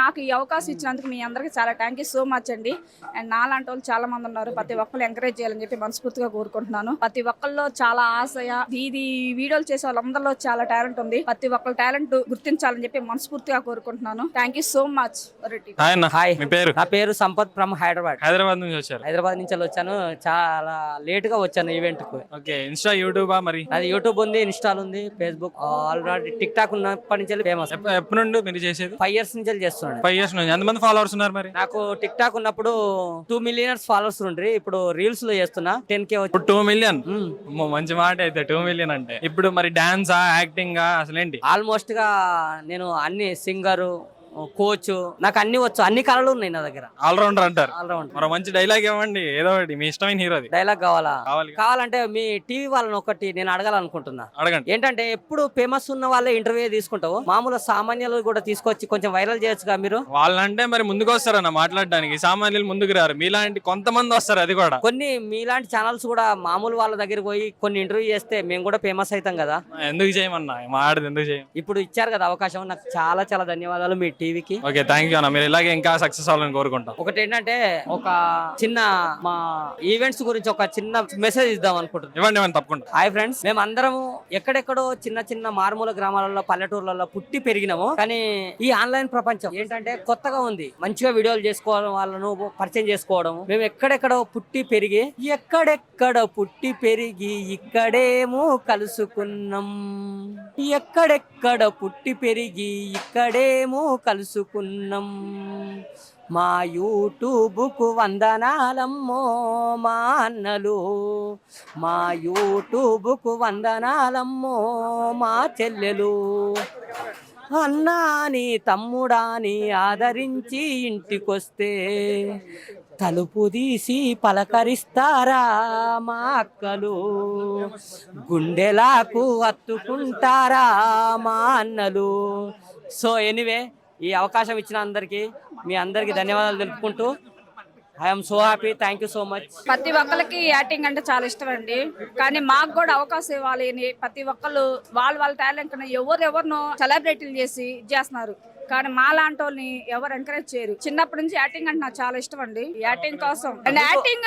నాకు ఈ అవకాశం ఇచ్చినందుకు మీ అందరికి చాలా థ్యాంక్ యూ సో మచ్ అండి. అండ్ నాలాంటి వాళ్ళు చాలా మంది ఉన్నారు, ప్రతి ఒక్కరు ఎంకరేజ్ చేయాలని చెప్పి మనస్ఫూర్తిగా కోరుకుంటున్నాను. ప్రతి ఒక్కరిలో చాలా ఆశయ, ఇది వీడియోలు చేసే వాళ్ళందరిలో చాలా టాలెంట్ ఉంది. ప్రతి ఒక్కరి టాలెంట్ గుర్తించాలని చెప్పి మనస్ఫూర్తిగా కోరుకుంటున్నాను. Thank you so much Varudu TV. Hi, మీ పేరు? నా పేరు సంపత్ ఫ్రమ్ హైదరాబాద్ నుంచి వచ్చారు. హైదరాబాద్ నుంచి వచ్చాను, చాలా లేట్ గా వచ్చాను ఈవెంట్ కు. ఓకే, ఇన్స్టా యూట్యూబా? మరి అది యూట్యూబ్ ఉంది, ఇన్స్టాల్ ఉంది, ఫేస్బుక్, ఆల్రెడీ టిక్ టాక్ ఉన్నప్పటి నుంచి ఫేమస్. ఎప్పటి నుండి మీరు చేసేది? 5 years నుంచి చేస్తున్నాను. 5 years నుంచి. ఎంతమంది ఫాలోవర్స్ ఉన్నారు మరి? నాకు టిక్ టాక్ ఉన్నప్పుడు 2 million ఫాలోవర్స్ ఉండ్రి. ఇప్పుడు రీల్స్ లో చేస్తున్నా 10K. 2 million? మంచి మాట అయితే 2 million అంటే. ఇప్పుడు మరి డాన్సా, యాక్టింగ్, అసలేంటి? ఆల్మోస్ట్ గా నేను అన్ని సింగర్, కోచ్, నాకు అన్ని వచ్చు, అన్ని కళలు ఉన్నాయి నా దగ్గర. ఆల్రౌండర్ అంటారు. ఆల్రౌండర్. మరి మంచి డైలాగ్ ఇవ్వండి, ఏదో ఒకటి, మీ ఇష్టమైన హీరోది డైలాగ్ కావాలంటే మీ టీవీ వాళ్ళని ఒకటి నేను అడగాలనుకుంటున్నా. అడగండి. ఏంటంటే ఎప్పుడు ఫేమస్ ఉన్న వాళ్ళే ఇంటర్వ్యూ తీసుకుంటావు, మామూలు సామాన్యులు కూడా తీసుకొచ్చి కొంచెం వైరల్ చేయొచ్చుగా మీరు? వాళ్ళంటే మరి ముందుకు వస్తారన్న మాట్లాడడానికి, సామాన్యులు ముందుకు రారు, మీలాంటి కొంతమంది వస్తారు. అది కూడా కొన్ని మీలాంటి ఛానల్స్ కూడా మామూలు వాళ్ళ దగ్గర పోయి కొన్ని ఇంటర్వ్యూ చేస్తే మేము కూడా ఫేమస్ అవుతాం కదా. ఎందుకు చేయమన్నా, మాట్లాడదు ఎందుకు చేయం? ఇప్పుడు ఇచ్చారు కదా అవకాశం, నాకు చాలా చాలా ధన్యవాదాలు మీ టీవీకి. ఓకే, థ్యాంక్ యూ అన్న. మీరు ఇలాగే ఇంకా సక్సెస్ అవ్వాలని కోరుకుంటాం. ఒకటి ఏంటంటే ఒక చిన్న మా ఈవెంట్స్ గురించి ఒక చిన్న మెసేజ్ ఇద్దాం అనుకుంటున్నాం. ఇవ్వండి తప్పకుండా. హాయ్ ఫ్రెండ్స్, మేము అందరము ఎక్కడెక్కడో చిన్న చిన్న మారుమూల గ్రామాలలో పల్లెటూర్లలో పుట్టి పెరిగినాము. కానీ ఈ ఆన్లైన్ ప్రపంచం ఏంటంటే కొత్తగా ఉంది. మంచిగా వీడియోలు చేసుకోవడం, వాళ్ళను పరిచయం చేసుకోవడం. మేము ఎక్కడెక్కడో పుట్టి పెరిగి ఇక్కడేమో కలుసుకున్నాం. ఎక్కడెక్కడ పుట్టి పెరిగి ఇక్కడేమో కలుసుకున్నాం. మా యూట్యూబ్కు వందనాలమ్మో మా అన్నలు, మా యూట్యూబ్కు వందనాలమ్మో మా చెల్లెలు. అన్నాని తమ్ముడాని ఆదరించి ఇంటికొస్తే తలుపు తీసి పలకరిస్తారా మా అక్కలు, గుండెలాకు హత్తుకుంటారా మా అన్నలు. సో ఎనీవే, ఈ అవకాశం ఇచ్చిన అందరికీ మీ అందరికీ ధన్యవాదాలు తెలుపుకుంటూ I'm so happy. Thank you so much. ప్రతి ఒక్కరికి యాక్టింగ్ అంటే చాలా ఇష్టం అండి. కానీ మాకు కూడా అవకాశం ఇవ్వాలి అని ప్రతి ఒక్కళ్ళు వాళ్ళ టాలెంట్ ఎవరినో సెలబ్రిటీలు చేసి చేస్తున్నారు. కానీ మా లాంటి వాళ్ళని ఎవరు ఎంకరేజ్ చేయరు. చిన్నప్పటి నుంచి యాక్టింగ్ అంటే నాకు చాలా ఇష్టం అండి. యాక్టింగ్ కోసం అండ్ యాక్టింగ్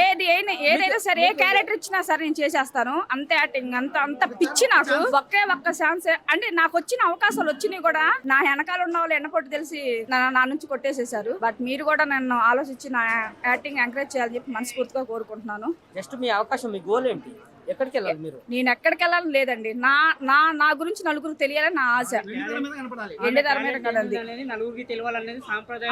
ఏదైనా సరే, ఏ క్యారెక్టర్ ఇచ్చినా సరే నేను చేసేస్తాను. అంతే యాక్టింగ్, అంత పిచ్చి నాకు. ఒక్క ఛాన్స్ అంటే నాకు వచ్చిన అవకాశాలు వచ్చినాయి కూడా నా వెనకాల ఉన్న వాళ్ళు ఎన్నపొట్టు తెలిసి నా నుంచి కొట్టేసేసారు. బట్ మీరు కూడా నన్ను ఆలోచించి నా యాక్టింగ్ ఎంకరేజ్ చేయాలని చెప్పి మనస్ఫూర్తిగా కోరుకుంటున్నాను. జస్ట్ మీ అవకాశం, మీ గోల్ ఏంటి? ఎక్కడికి వెళ్ళాలి మీరు? నేను ఎక్కడికి వెళ్ళాలని లేదండి. నా గురించి నలుగురు తెలియాలని నా ఆశ.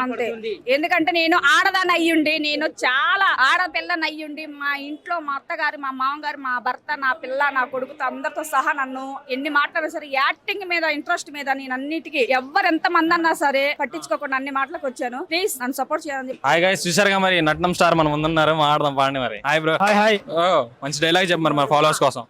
అంతే. ఎందుకంటే నేను ఆడదాన్ని అయ్యుండి, నేను చాలా ఆడపిల్లని అయ్యుండి, మా ఇంట్లో మా అత్తగారు, మా మామగారు, మా భర్త, నా పిల్ల, నా కొడుకుతో అందరితో సహా నన్ను ఎన్ని మాట్లాడినా సరే యాక్టింగ్ మీద ఇంట్రెస్ట్ మీద నేను అన్నిటికీ ఎవరు ఎంత మంది అన్నా సరే పట్టించుకోకుండా అన్ని మాటలకు వచ్చాను. ప్లీజ్ నన్ను సపోర్ట్ చేయాలని. హాయ్ గైస్, చూసారుగా మరి నటనం స్టార్ మనం ముందున్నారు. మాట్లాడదాం పాండి మరి. Hi bro. హాయ్. మంచి డైలాగ్ చెప్పు మరి ఫాలోవర్స్ కోసం.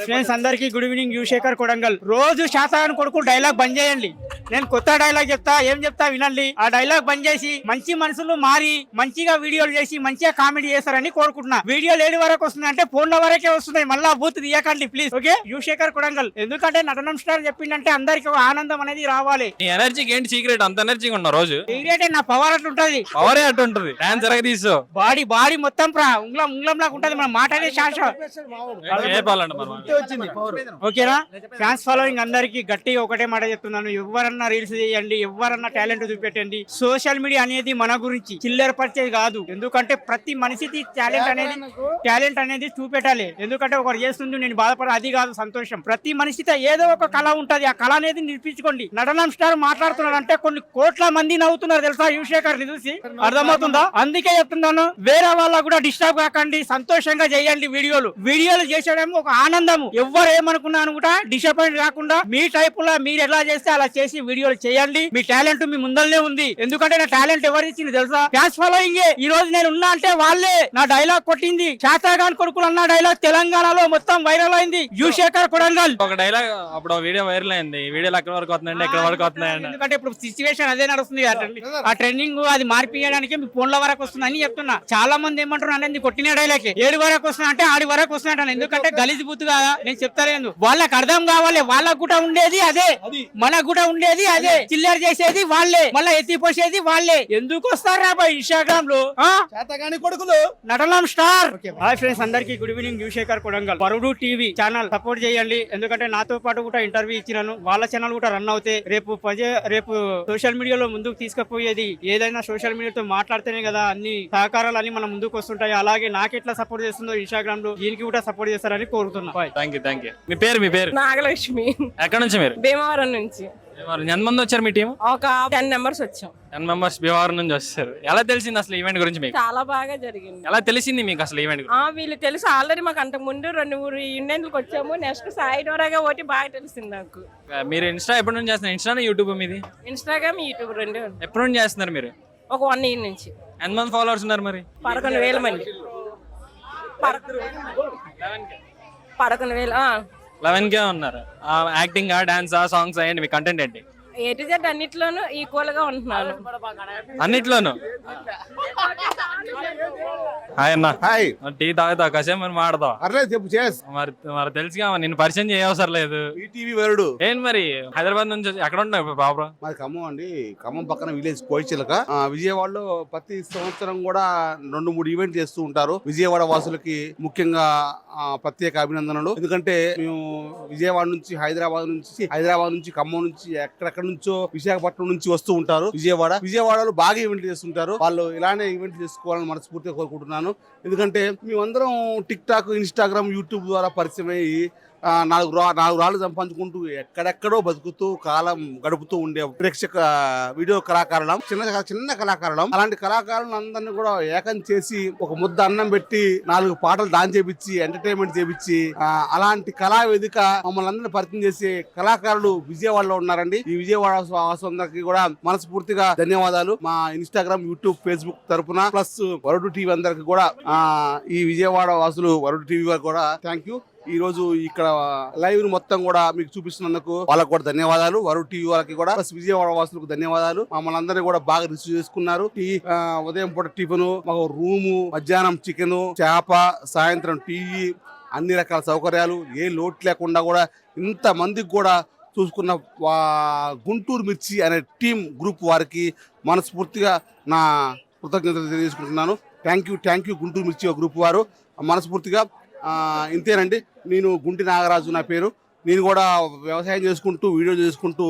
ఫ్రెండ్స్ అందరికి గుడ్ ఈవినింగ్. యువశేఖర్ కొడంగల్. రోజు శాతగాని కొడుకు డైలాగ్ బంద్ చేయండి. నేను కొత్త డైలాగ్ చెప్తా, ఏం చెప్తా వినండి. ఆ డైలాగ్ బంద్ చేసి మంచి మనుషులు మారి మంచిగా వీడియోలు చేసి మంచిగా కామెడీ చేస్తారని కోరుకుంటున్నా. వీడియోలు ఏడు వరకు వస్తున్నాయి అంటే ఫోన్ల వరకే వస్తున్నాయి, మళ్ళా బూత్ తీయకండి ప్లీజ్. ఓకే, యువశేఖర్ కొడంగల్. ఎందుకంటే నటనం స్టార్ చెప్పిందంటే అందరికి ఒక ఆనందం అనేది రావాలి. నీ ఎనర్జీకి ఏంటి సీక్రెట్? అంత ఎనర్జీగా ఉన్నా రోజు? సీక్రెట్ నా పవర్ అట్లుంటది. పవరే అట్టుంటది. డాన్స్ ఎరగ తీసు బాడీ మొత్తం ఉంగం లాగా ఉంటది. మన మాటనే శాశ్వత. ఓకేనా? ఫ్యాన్స్ ఫాలోయింగ్ అందరికి గట్టిగా ఒకటే మాట చెప్తున్నాను. ఎవరన్నా రీల్స్ చేయండి, ఎవరన్నా టాలెంట్ చూపెట్టండి. సోషల్ మీడియా అనేది మన గురించి చిల్లర పరిచేది కాదు. ఎందుకంటే ప్రతి మనిషికి టాలెంట్ అనేది చూపెట్టాలి. ఎందుకంటే ఒకరు చేస్తుంది నేను బాధపడ అది కాదు సంతోషం. ప్రతి మనిషితో ఏదో ఒక కళ ఉంటది. ఆ కళ అనేది నిరూపించుకోండి. నటనం స్టార్ మాట్లాడుతున్నాడు అంటే కొన్ని కోట్ల మంది నవ్వుతున్నారు తెలుసా యువశేఖర్ ని చూసి. అర్థమవుతుందా? అందుకే చెప్తున్నాను, వేరే వాళ్ళ కూడా డిస్టర్బ్ కాకండి, సంతోషంగా చేయండి. వీడియోలు చేసేయడం ఒక ఆనందము. ఎవరు ఏమనుకున్నాను కూడా డిసప్పాయింట్ కాకుండా మీ టైప్ లో మీరు ఎలా చేస్తే అలా చేసి వీడియోలు చేయండి. మీ టాలెంట్ మీ ముందరనే ఉంది. ఎందుకంటే నా టాలెంట్ ఎవరు ఇచ్చింది తెలుసా? Fans following. ఈ రోజు నేను ఉన్నా అంటే వాళ్ళే నా డైలాగ్ కొట్టింది. శాతగాని కొడుకులు అన్న డైలాగ్ తెలంగాణలో మొత్తం వైరల్ అయింది. యువశేఖర్ కొడంగల్ ఒక డైలాగ్ అప్పుడు వీడియో వైరల్ అయింది. వీడియోలు ఎక్కడ వరకు వస్తున్నాయండి, ఎక్కడ వరకు వస్తున్నాయండి. ఎందుకంటే ఇప్పుడు సిచ్యువేషన్ అదే నడుస్తుంది. ఆ ట్రెండింగ్ అది మార్పియడానికి మీ ఫోన్ల వరకు వస్తుంది అని చెప్తున్నా. చాలా మంది ఏమంటున్నారు అంటే కొట్టిన డైలాగ్ ఏడు వరకు వస్తున్నా అంటే ఆడి వరకు వస్తున్నట్టు. ఎందుకంటే గలీజ్ బుద్ధి కదా, నేను చెప్తాను. వాళ్ళకి అర్థం కావాలి. వాళ్ళకు కూడా ఉండేది అదే, మనకు కూడా ఉండేది అదే. చిల్లర చేసేది వాళ్ళే, మళ్ళీ ఎత్తిపోసేది వాళ్ళే. ఎందుకు వస్తారా ఇన్స్టాగ్రామ్ లో కొడుకులు? నటనం స్టార్. హాయ్ ఫ్రెండ్స్ అందరికి గుడ్ ఈవినింగ్. యువశేఖర్ కొడంగల్. వరుడు టీవీ ఛానల్ సపోర్ట్ చేయండి. ఎందుకంటే నాతో పాటు కూడా ఇంటర్వ్యూ ఇచ్చినాను. వాళ్ళ ఛానల్ కూడా రన్ అవుతాయి. రేపు సోషల్ మీడియాలో ముందుకు తీసుకుపోయేది ఏదైనా సోషల్ మీడియాతో మాట్లాడితేనే కదా అన్ని సహకారాలు అన్ని మన ముందుకు వస్తుంటాయి. అలాగే నాకెట్లా సపోర్ట్ చేస్తుందో ఇన్స్టాగ్రామ్ లో దీనికి కూడా సపోర్ట్ చేస్తారని కోరుతున్నా. Thank you. మీ పేరు? నాగలక్ష్మి. ఎక్కడ నుంచి మీరు? భీమవరం నుంచి. ఎంతమంది వచ్చారు మీ టీం? ఒక 10 మెంబర్స్ వచ్చాం. 10 మెంబర్స్ భీమవరం నుంచి వచ్చారు. ఎలా తెలిసింది అసలు ఈవెంట్ గురించి మీకు? చాలా బాగా జరిగింది. ఎలా తెలిసింది మీకు అసలు ఈవెంట్ గురించి? వీళ్ళు తెలుసు ఆల్రెడీ. మాకు అంతకు ముందు 2-3 ఈవెంట్లకు వచ్చాము. నెక్స్ట్ సాయి డోరాగా ఒకటి బాగా తెలిసింది నాకు. మీరు ఇన్స్టా ఎప్పటి నుంచి చేస్తున్నారు? ఇన్స్టా యూట్యూబ్ మీది? ఇన్స్టాగ్రామ్, యూట్యూబ్ రెండు. ఎప్పటి నుంచి చేస్తున్నారు మీరు? ఒక 1 year నుంచి. ఎంతమంది ఫాలోవర్స్ ఉన్నారు మరి? 11,000 మంది. 11,000. 11K ఉన్నారు. యాక్టింగ్, డాన్స్, సాంగ్స్ అయ్యండి. మీ కంటెంట్ ఏంటి? A to Z అన్నిట్లోనూ ఈక్వల్ గా ఉంటున్నాను. అన్నిట్లోనూ హాయ్ అన్న. హాయ్. టీ తాగుతావు కాసేపు మరి మాడతావు. అర్లేదు చెప్పు చేస్. మరి తెలుసుగా నిన్ను పరిచయం చేయవసరం లేదు. ఈటీవీ వరుడు. ఏంటి మరి హైదరాబాద్ నుంచి ఎక్కడ ఉంటావు ఇప్పుడు ప్రాపర్? మాది ఖమ్మం అండి. ఖమ్మం పక్కన విలేజ్ కోయిచిలక. విజయవాడలో ప్రతి సంవత్సరం కూడా 2-3 ఈవెంట్ చేస్తూ ఉంటారు. విజయవాడ వాసులకి ముఖ్యంగా ప్రత్యేక అభినందనలు. ఎందుకంటే మేము విజయవాడ నుంచి హైదరాబాద్ నుంచి ఖమ్మం నుంచి ఎక్కడెక్కడ నుంచో విశాఖపట్నం నుంచి వస్తూ ఉంటారు. విజయవాడలో బాగా ఈవెంట్లు చేస్తుంటారు. వాళ్ళు ఇలానే ఈవెంట్ చేసుకోవాలని మనస్ఫూర్తిగా కోరుకుంటున్నాను. ఎందుకంటే మేమందరం టిక్ టాక్, ఇన్స్టాగ్రామ్, యూట్యూబ్ ద్వారా పరిచయం అయ్యి 4 రాళ్ళు సంపాదించుకుంటూ ఎక్కడెక్కడో బతుకుతూ కాలం గడుపుతూ ఉండే ప్రేక్షక వీడియో కళాకారులం, చిన్న కళాకారులం. అలాంటి కళాకారులను అందరినీ కూడా ఏకం చేసి ఒక ముద్ద అన్నం పెట్టి 4 పాటలు డాన్స్ చేపించి ఎంటర్టైన్మెంట్ చేపించి అలాంటి కళా వేదిక మమ్మల్ని అందరినీ పరిచయం చేసే కళాకారులు విజయవాడలో ఉన్నారండి. ఈ విజయవాడ వాసులందరికీ కూడా మనస్ఫూర్తిగా ధన్యవాదాలు. మా ఇన్స్టాగ్రామ్, యూట్యూబ్, ఫేస్బుక్ తరపున ప్లస్ వరుడు టీవీ అందరికి కూడా ఈ విజయవాడ వాసులు వరుడు టీవీ వారికి కూడా థ్యాంక్ యూ. ఈ రోజు ఇక్కడ లైవ్ మొత్తం కూడా మీకు చూపిస్తున్నందుకు వాళ్ళకు కూడా ధన్యవాదాలు. వరుడు టీవీ వాళ్ళకి కూడా ప్లస్ విజయవాడ వాసులకు ధన్యవాదాలు. మమ్మల్ని అందరినీ కూడా బాగా రిసీవ్ చేసుకున్నారు. ఉదయం పూట టిఫిన్, మాకు రూము, మధ్యాహ్నం చికెన్, చేప, సాయంత్రం టీవీ, అన్ని రకాల సౌకర్యాలు, ఏ లోటు లేకుండా కూడా ఇంత మందికి కూడా చూసుకున్న గుంటూరు మిర్చి అనే టీం గ్రూప్ వారికి మనస్ఫూర్తిగా నా కృతజ్ఞతలు తెలియజేసుకుంటున్నాను. థ్యాంక్ యూ గుంటూరు మిర్చి గ్రూప్ వారు. మనస్ఫూర్తిగా ఇంతేనండి. నేను గుంటి నాగరాజు నా పేరు. నేను కూడా వ్యవసాయం చేసుకుంటూ వీడియో చేసుకుంటూ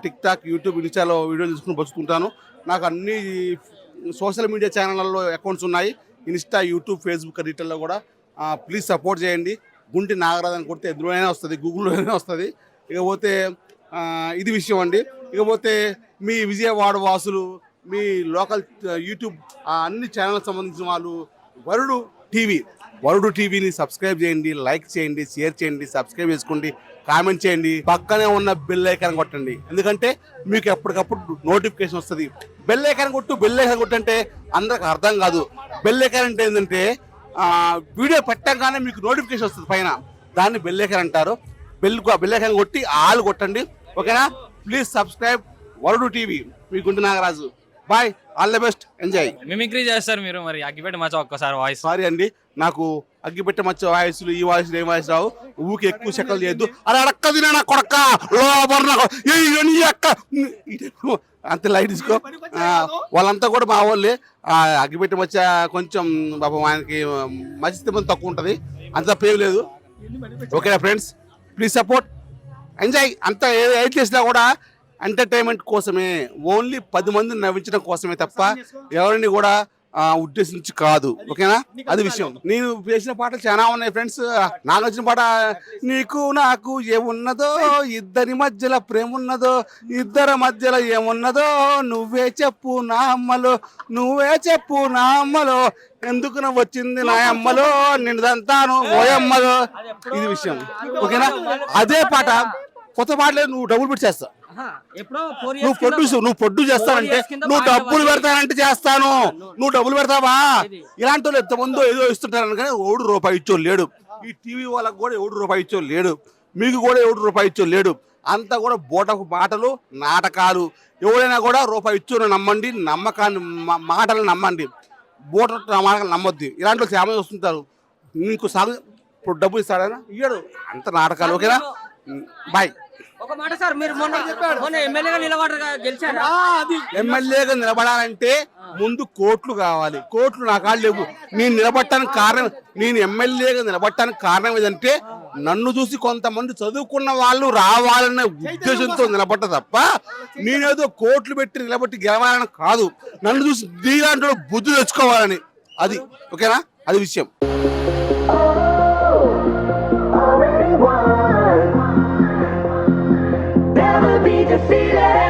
టిక్ టాక్, యూట్యూబ్, ఇన్స్టాలో వీడియో చేసుకుంటూ బతుకుంటాను. నాకు అన్ని సోషల్ మీడియా ఛానళ్ళలో అకౌంట్స్ ఉన్నాయి. ఇన్స్టా, యూట్యూబ్, ఫేస్బుక్ అన్నిటిలో కూడా ప్లీజ్ సపోర్ట్ చేయండి. గుంటి నాగరాజు అని కొడితే ఎందులోనే వస్తుంది, గూగుల్లోనే వస్తుంది. ఇకపోతే ఇది విషయం అండి. ఇకపోతే మీ విజయవాడ వాసులు, మీ లోకల్ యూట్యూబ్ అన్ని ఛానల్కి సంబంధించిన వాళ్ళు వరుడు టీవీని సబ్స్క్రైబ్ చేయండి, లైక్ చేయండి, షేర్ చేయండి, సబ్స్క్రైబ్ చేసుకోండి, కామెంట్ చేయండి, పక్కనే ఉన్న బెల్ ఐకాన్ కొట్టండి. ఎందుకంటే మీకు ఎప్పటికప్పుడు నోటిఫికేషన్ వస్తుంది. బెల్ ఐకాన్ కొట్టంటే అందరికి అర్థం కాదు. బెల్ ఐకాన్ అంటే ఏంటంటే వీడియో పెట్టగానే మీకు నోటిఫికేషన్ వస్తుంది పైన, దాన్ని బెల్ ఐకాన్ అంటారు. బెల్ ఐకాన్ కొట్టి ఆల్ కొట్టండి. ఓకేనా? Please subscribe Varudu TV. మీ Gunti Nagaraju. Bye, all the best, enjoy. Mimicry చేస్తారు మీరు మరి అగ్గిపెట్టి మచ్చ ఒక్కసారి వాయిస్. సారీ అండి, నాకు అగ్గిపెట్టే మచ్చ వాయిస్లు ఈ వాయిస్లు ఏ వాయిస్ రావు. ఊరికి ఎక్కువ చెక్కలు చేయొద్దు. అరే అడక్క తినా నా కొడక్క అంత లైట్ తీసుకో. వాళ్ళంతా కూడా మా వాళ్ళే. అగ్గిపెట్టే మచ్చ కొంచెం పాపం ఆయనకి మధ్య తక్కువ ఉంటుంది, అంత పేరు లేదు. ఓకేనా ఫ్రెండ్స్? Please support, enjoy. అంత ఏది చేసినా కూడా ఎంటర్టైన్మెంట్ కోసమే, ఓన్లీ 10 మందిని నవ్వించడం కోసమే తప్ప ఎవరిని కూడా ఉద్దేశించి కాదు. ఓకేనా? అది విషయం. నేను వేసిన పాటలు చాలా ఉన్నాయి ఫ్రెండ్స్. నాకు వచ్చిన పాట నీకు నాకు ఏమున్నదో, ఇద్దరి మధ్యలో ప్రేమ ఉన్నదో, ఇద్దరి మధ్యలో ఏమున్నదో, నువ్వే చెప్పు నా అమ్మలో, ఎందుకు నువ్వు వచ్చింది నా అమ్మలో, నిన్నుదంతాను ఓయమ్మలో. ఇది విషయం. ఓకేనా? అదే పాట కొత్త పాటలేదు, నువ్వు డబ్బులు పెట్టి చేస్తావు. నువ్వు ప్రొడ్యూస్ చేస్తానంటే నువ్వు డబ్బులు పెడతానంటే చేస్తాను. నువ్వు డబ్బులు పెడతావా? ఇలాంటి వాళ్ళు ఎంతమందో ఏదో ఇస్తుంటారు కానీ ₹1 ఇచ్చో లేడు. ఈ టీవీ వాళ్ళకు కూడా ₹1 ఇచ్చో లేడు. మీకు కూడా ₹1 ఇచ్చో లేడు. అంతా కూడా బోటకు మాటలు, నాటకాలు. ఎవరైనా కూడా ₹1 ఇచ్చో నమ్మండి, నమ్మకాన్ని మాటలు నమ్మండి, బోట మాటలు నమ్మొద్దు. ఇలాంటి వాళ్ళు చాలా మంది వస్తుంటారు. నీకు ఇప్పుడు డబ్బులు ఇస్తాడైనా ఇయ్యాడు. అంత నాటకాలు. ఓకేనా? బాయ్. ఒక మాట సార్, మీరు మొన్న ఎమ్మెల్యేగా గెలిచారా? ఎమ్మెల్యేగా నిలబడాలంటే ముందు కోట్లు కావాలి. కోట్లు నా కాళ్ళు లేవు. నేను ఎమ్మెల్యేగా నిలబడటానికి కారణం ఏదంటే నన్ను చూసి కొంతమంది చదువుకున్న వాళ్ళు రావాలనే ఉద్దేశంతో నిలబడ్డ తప్ప నేనేదో కోట్లు పెట్టి నిలబట్టి గెలవాలని కాదు. నన్ను చూసి దీంట్లో బుద్ధి తెచ్చుకోవాలని. అది ఓకేనా? అది విషయం. Be defeated.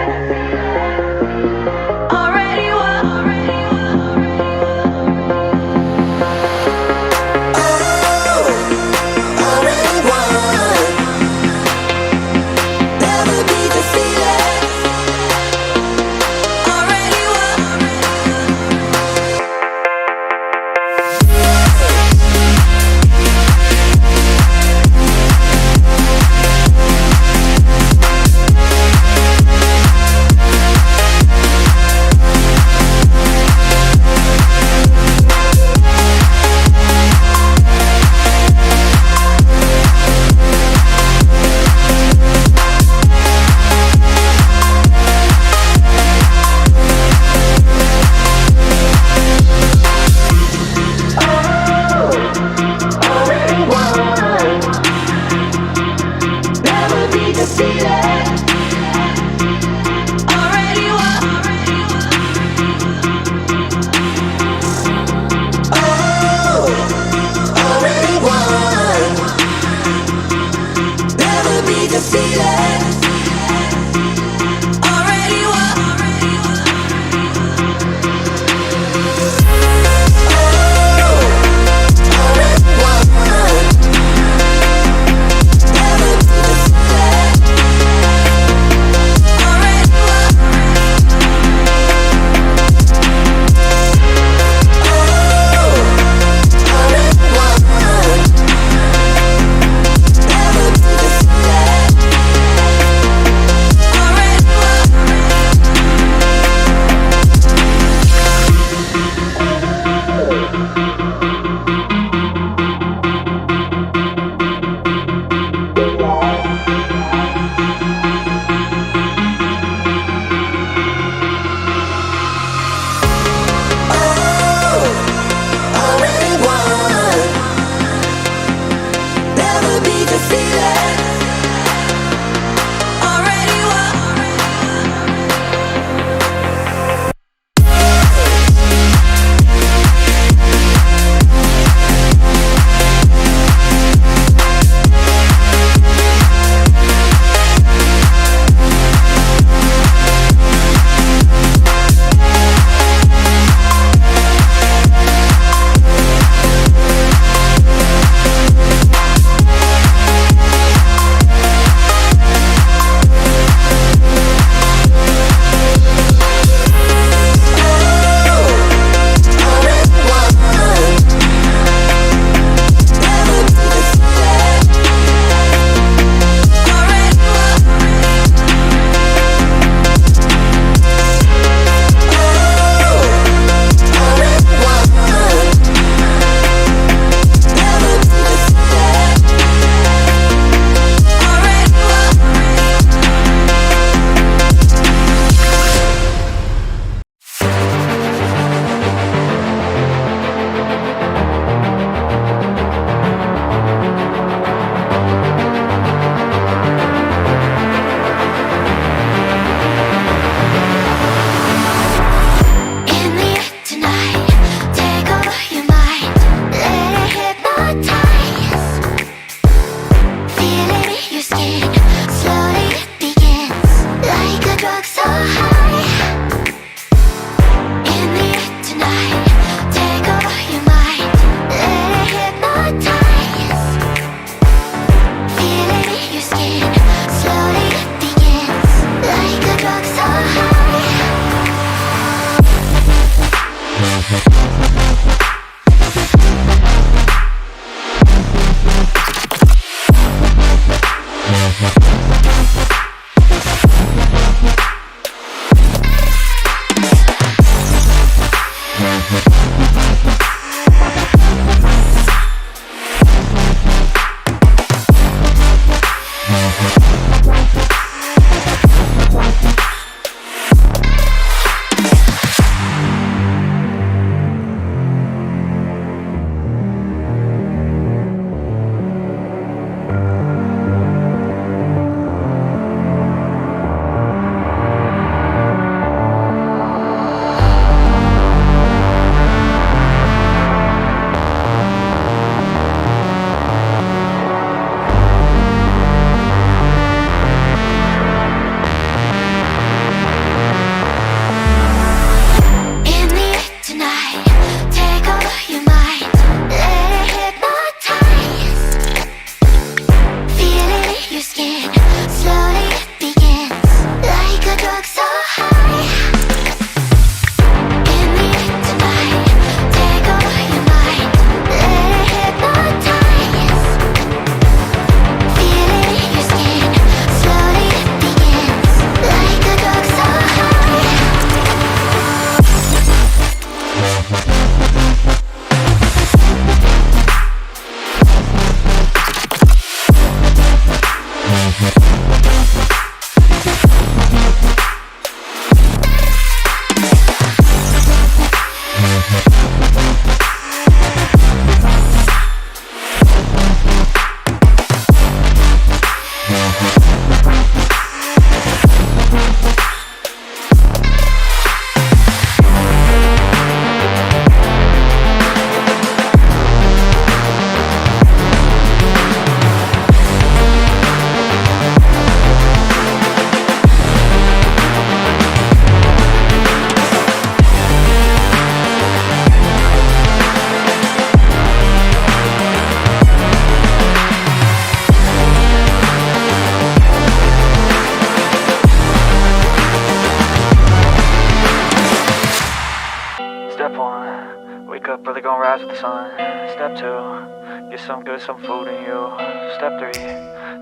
Wake up early, gonna rise with the sun. Step 2, get some good, some food in you. Step 3,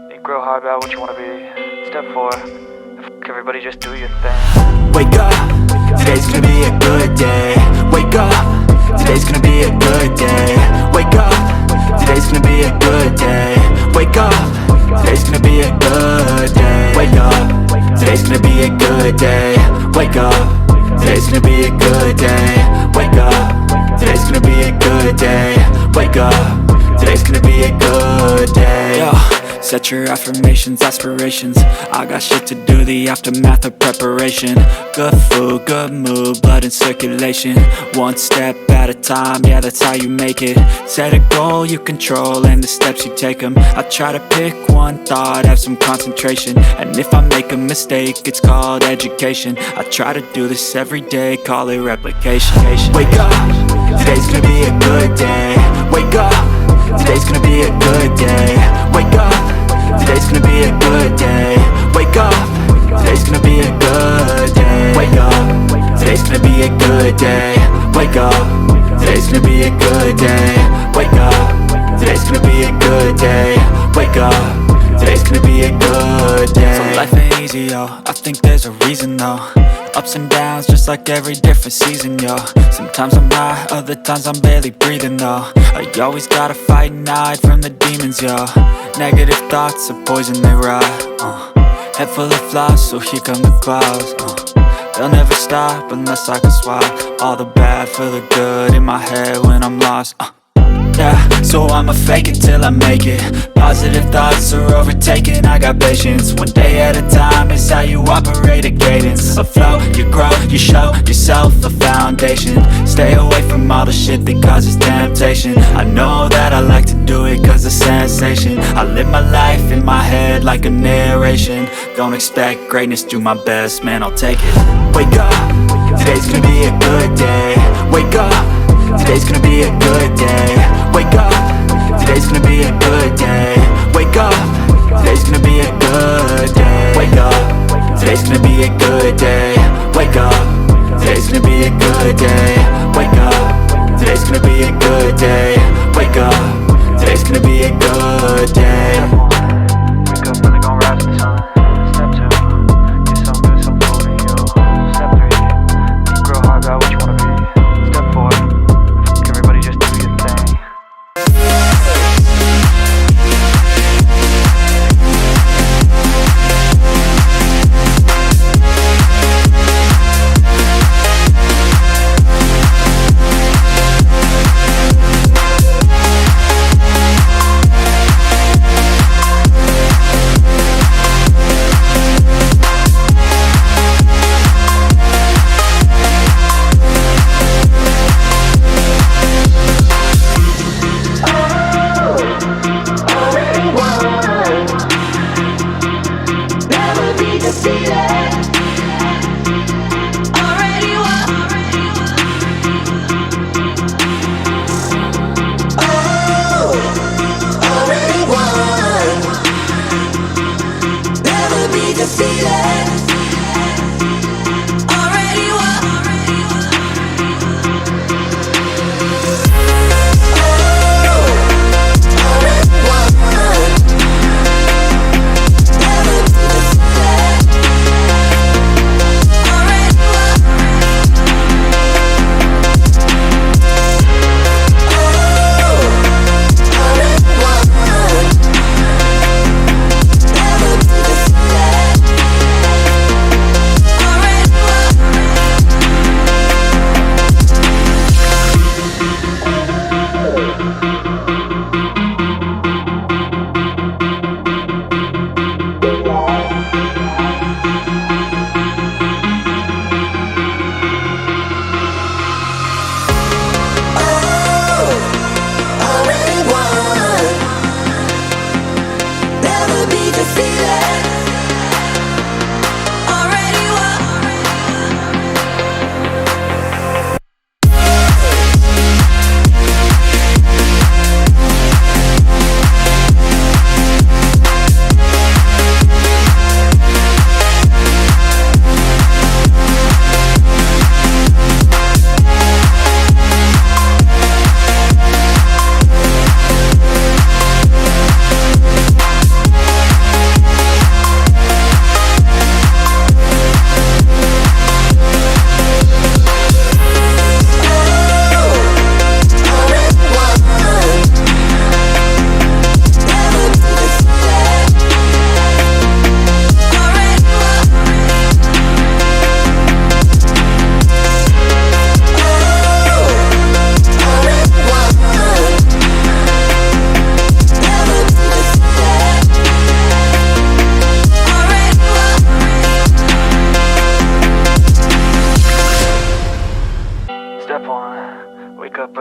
think real hard about what you wanna be. Step 4, fuck everybody, just do your thing. Wake up, today's gonna be a good day. Wake up, Today's gonna be a good day. Wake up. Today's gonna be a good day. Wake up. Today's gonna be a good day. Wake up. Today's gonna be a good day. Wake up. Today's gonna be a good day. Wake up. Today's gonna be a good day. Wake up. Today's gonna be a good day. Yo, set your affirmations, aspirations. I got shit to do, the aftermath of preparation. Good food, good mood, blood in circulation. One step at a time, yeah, that's how you make it. Set a goal you control and the steps you take them. I try to pick one thought, have some concentration. And if I make a mistake, it's called education. I try to do this every day, call it replication. Wake up, today's gonna be a good day. Wake up, today's gonna be a good day. Wake up, today's gonna be a good day. Wake up, today's gonna be a good day. Wake up, today's gonna be a good day. Wake up, today's gonna be a good day. Wake up, today's gonna be a good day. Wake up, today's gonna be a good day. So life ain't easy, yo, I think there's a reason though. Ups and downs, just like every different season, yo. Sometimes I'm high, other times I'm barely breathing, though. I always gotta fight and hide from the demons, yo. Negative thoughts are poison, they rot. Head full of flies, so here come the clouds. They'll never stop unless I can swap all the bad for the good in my head when I'm lost. Yeah, so I'ma fake it till I make it. Positive thoughts are overtaken, I got patience. One day at a time is how you operate a cadence. A flow, you grow, you show yourself a foundation. Stay away from all the shit that causes temptation. I know that I like to do it cause it's sensation. I live my life in my head like a narration. Don't expect greatness, do my best, man, I'll take it. Wake up, today's gonna be a good day. Wake up, today's gonna be a good day. Wake up, today's gonna be a good day. Wake up, today's gonna be a good day. Wake up, today's gonna be a good day. Wake up, today's gonna be a good day. Wake up, today's gonna be a good day. Wake up, today's gonna be a good day. Wake up, really gonna rise with the sun. Step 2, get some good, some food in you. Step 3, think real hard about what you wanna be. Step 4, everybody just do your thing.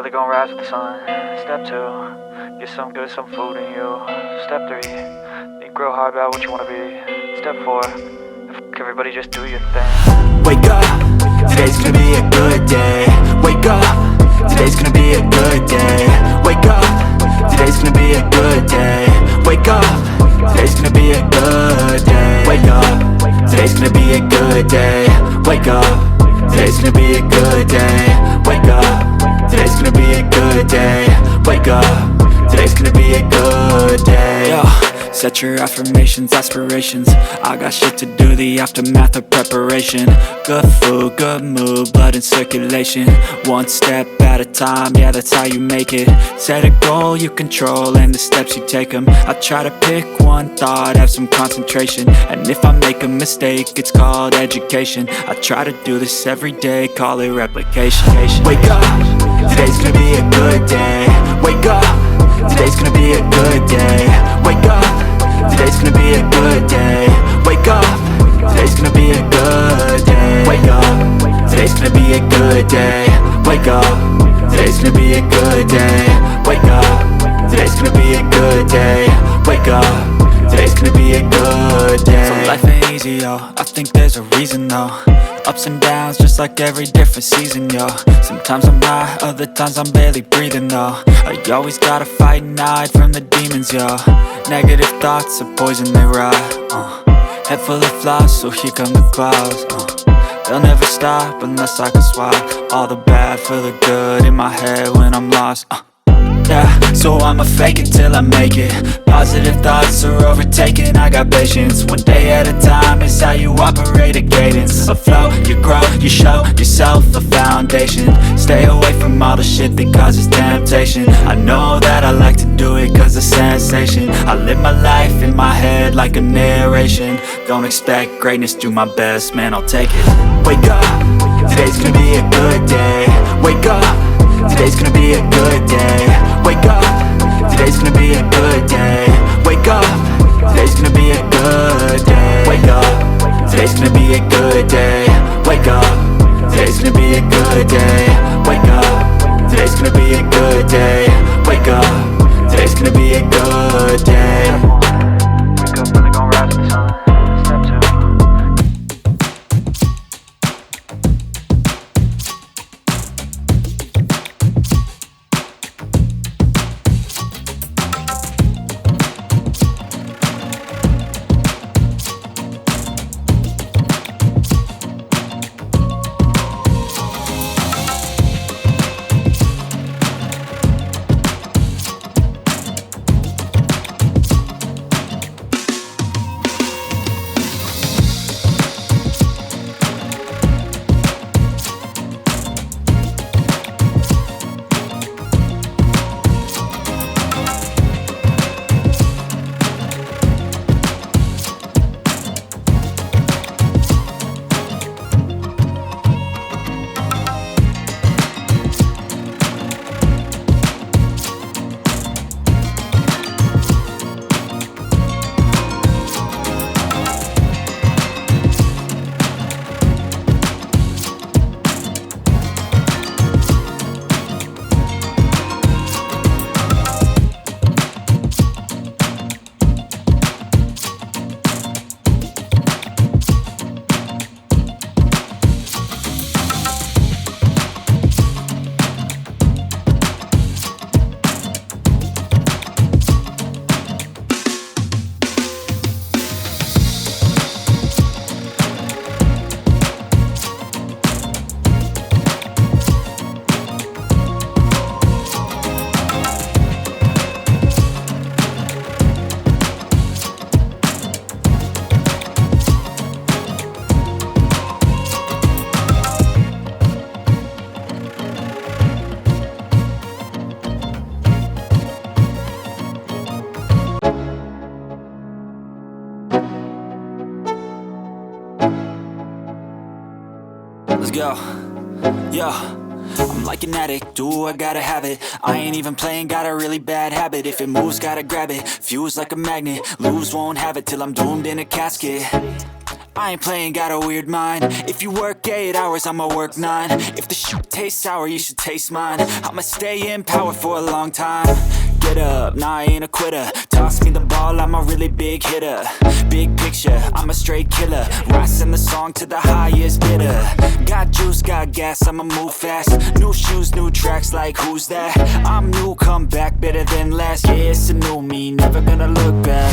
really gonna rise with the sun. Step 2, get some good, some food in you. Step 3, think real hard about what you wanna be. Step 4, fuck everybody, just do your thing. Wake up, today's gonna be a good day. Wake up, today's gonna be a good day. Wake up, today's gonna be a good day. Wake up, today's gonna be a good day. Wake up, today's gonna be a good day. Wake up, today's gonna be a good day. Wake up, today's gonna be a good day. Wake up, today's gonna be a good day. Yo, set your affirmations, aspirations. I got shit to do, the aftermath of preparation. Good food, good mood, blood in circulation. One step at a time, yeah, that's how you make it. Set a goal you control and the steps you take them. I try to pick one thought, have some concentration. And if I make a mistake, it's called education. I try to do this every day, call it replication. Wake up, today's gonna be a good day. Wake up, today's gonna be a good day. Wake up, today's gonna be a good day. Wake up, today's gonna be a good day. Wake up, today's gonna be a good day. Wake up, today's gonna be a good day. Wake up, today's gonna be a good day. Wake up, today's gonna be a good day. So life ain't easy, yo, I think there's a reason though. Ups and downs, just like every different season, yo. Sometimes I'm high, other times I'm barely breathing, though. I always gotta fight and hide from the demons, yo. Negative thoughts are poison, they rot. Head full of flies, so here come the clouds. They'll never stop unless I can swap all the bad for the good in my head when I'm lost. Yeah, so I'ma fake it till I make it. Positive thoughts are overtaken, I got patience. One day at a time is how you operate a cadence. A flow, you grow, you show yourself a foundation. Stay away from all the shit that causes temptation. I know that I like to do it cause it's sensation. I live my life in my head like a narration. Don't expect greatness, do my best, man, I'll take it. Wake up, today's gonna be a good day. Wake up, today's gonna be a good day. Wake up, today's gonna be a good day. Wake up, today's gonna be a good day. Wake up, today's gonna be a good day. Wake up, today's gonna be a good day. Wake up, today's gonna be a good day. Wake up, today's gonna be a good day. Wake up, really gonna rise with the sun. Step 2. Go, yo, I'm like an addict, do I gotta have it. I ain't even playing, got a really bad habit. If it moves, gotta grab it, fuse like a magnet. Lose, won't have it till I'm doomed in a casket. I ain't playing, got a weird mind. If you work 8 hours, I'ma work 9. If the shit tastes sour, you should taste mine. I'ma stay in power for a long time. Get up, nah, I ain't a quitter. Toss me the ball, I'm a really big hitter. Big picture, I'm a straight killer. Rising the song to the highest bidder. Got juice, got gas, I'ma move fast. New shoes, new tracks, like who's that? I'm new, come back, better than last. Yeah, it's a new me, never gonna look back.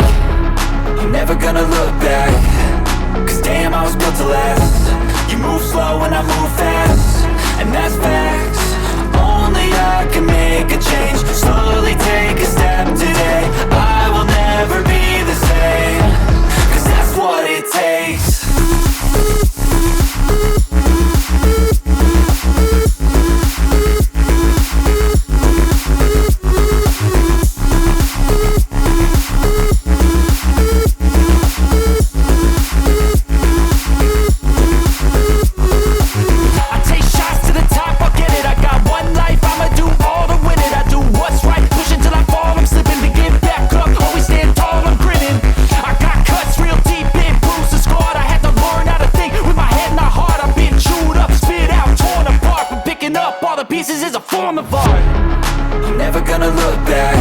I'm never gonna look back. Cause damn, I was built to last. You move slow and I move fast, and that's facts. Only I can make a change. Slowly take a step today. I will never be the same. Cause that's what it takes. Pieces is a form of art. I'm never gonna look back.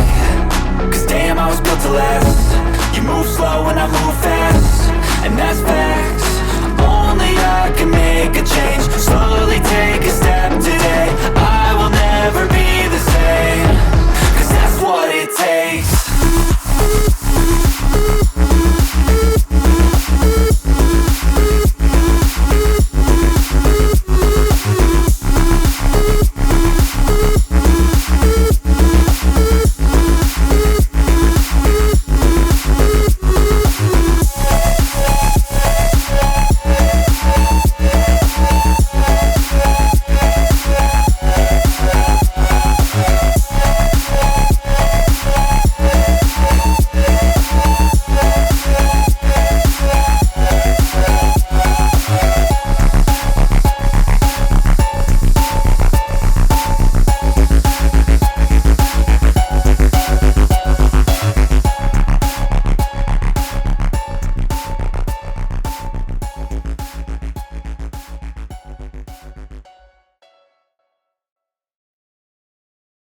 Cause damn, I was built to last. You move slow and I move fast, and that's facts. Only I can make a change. Slowly take a step today.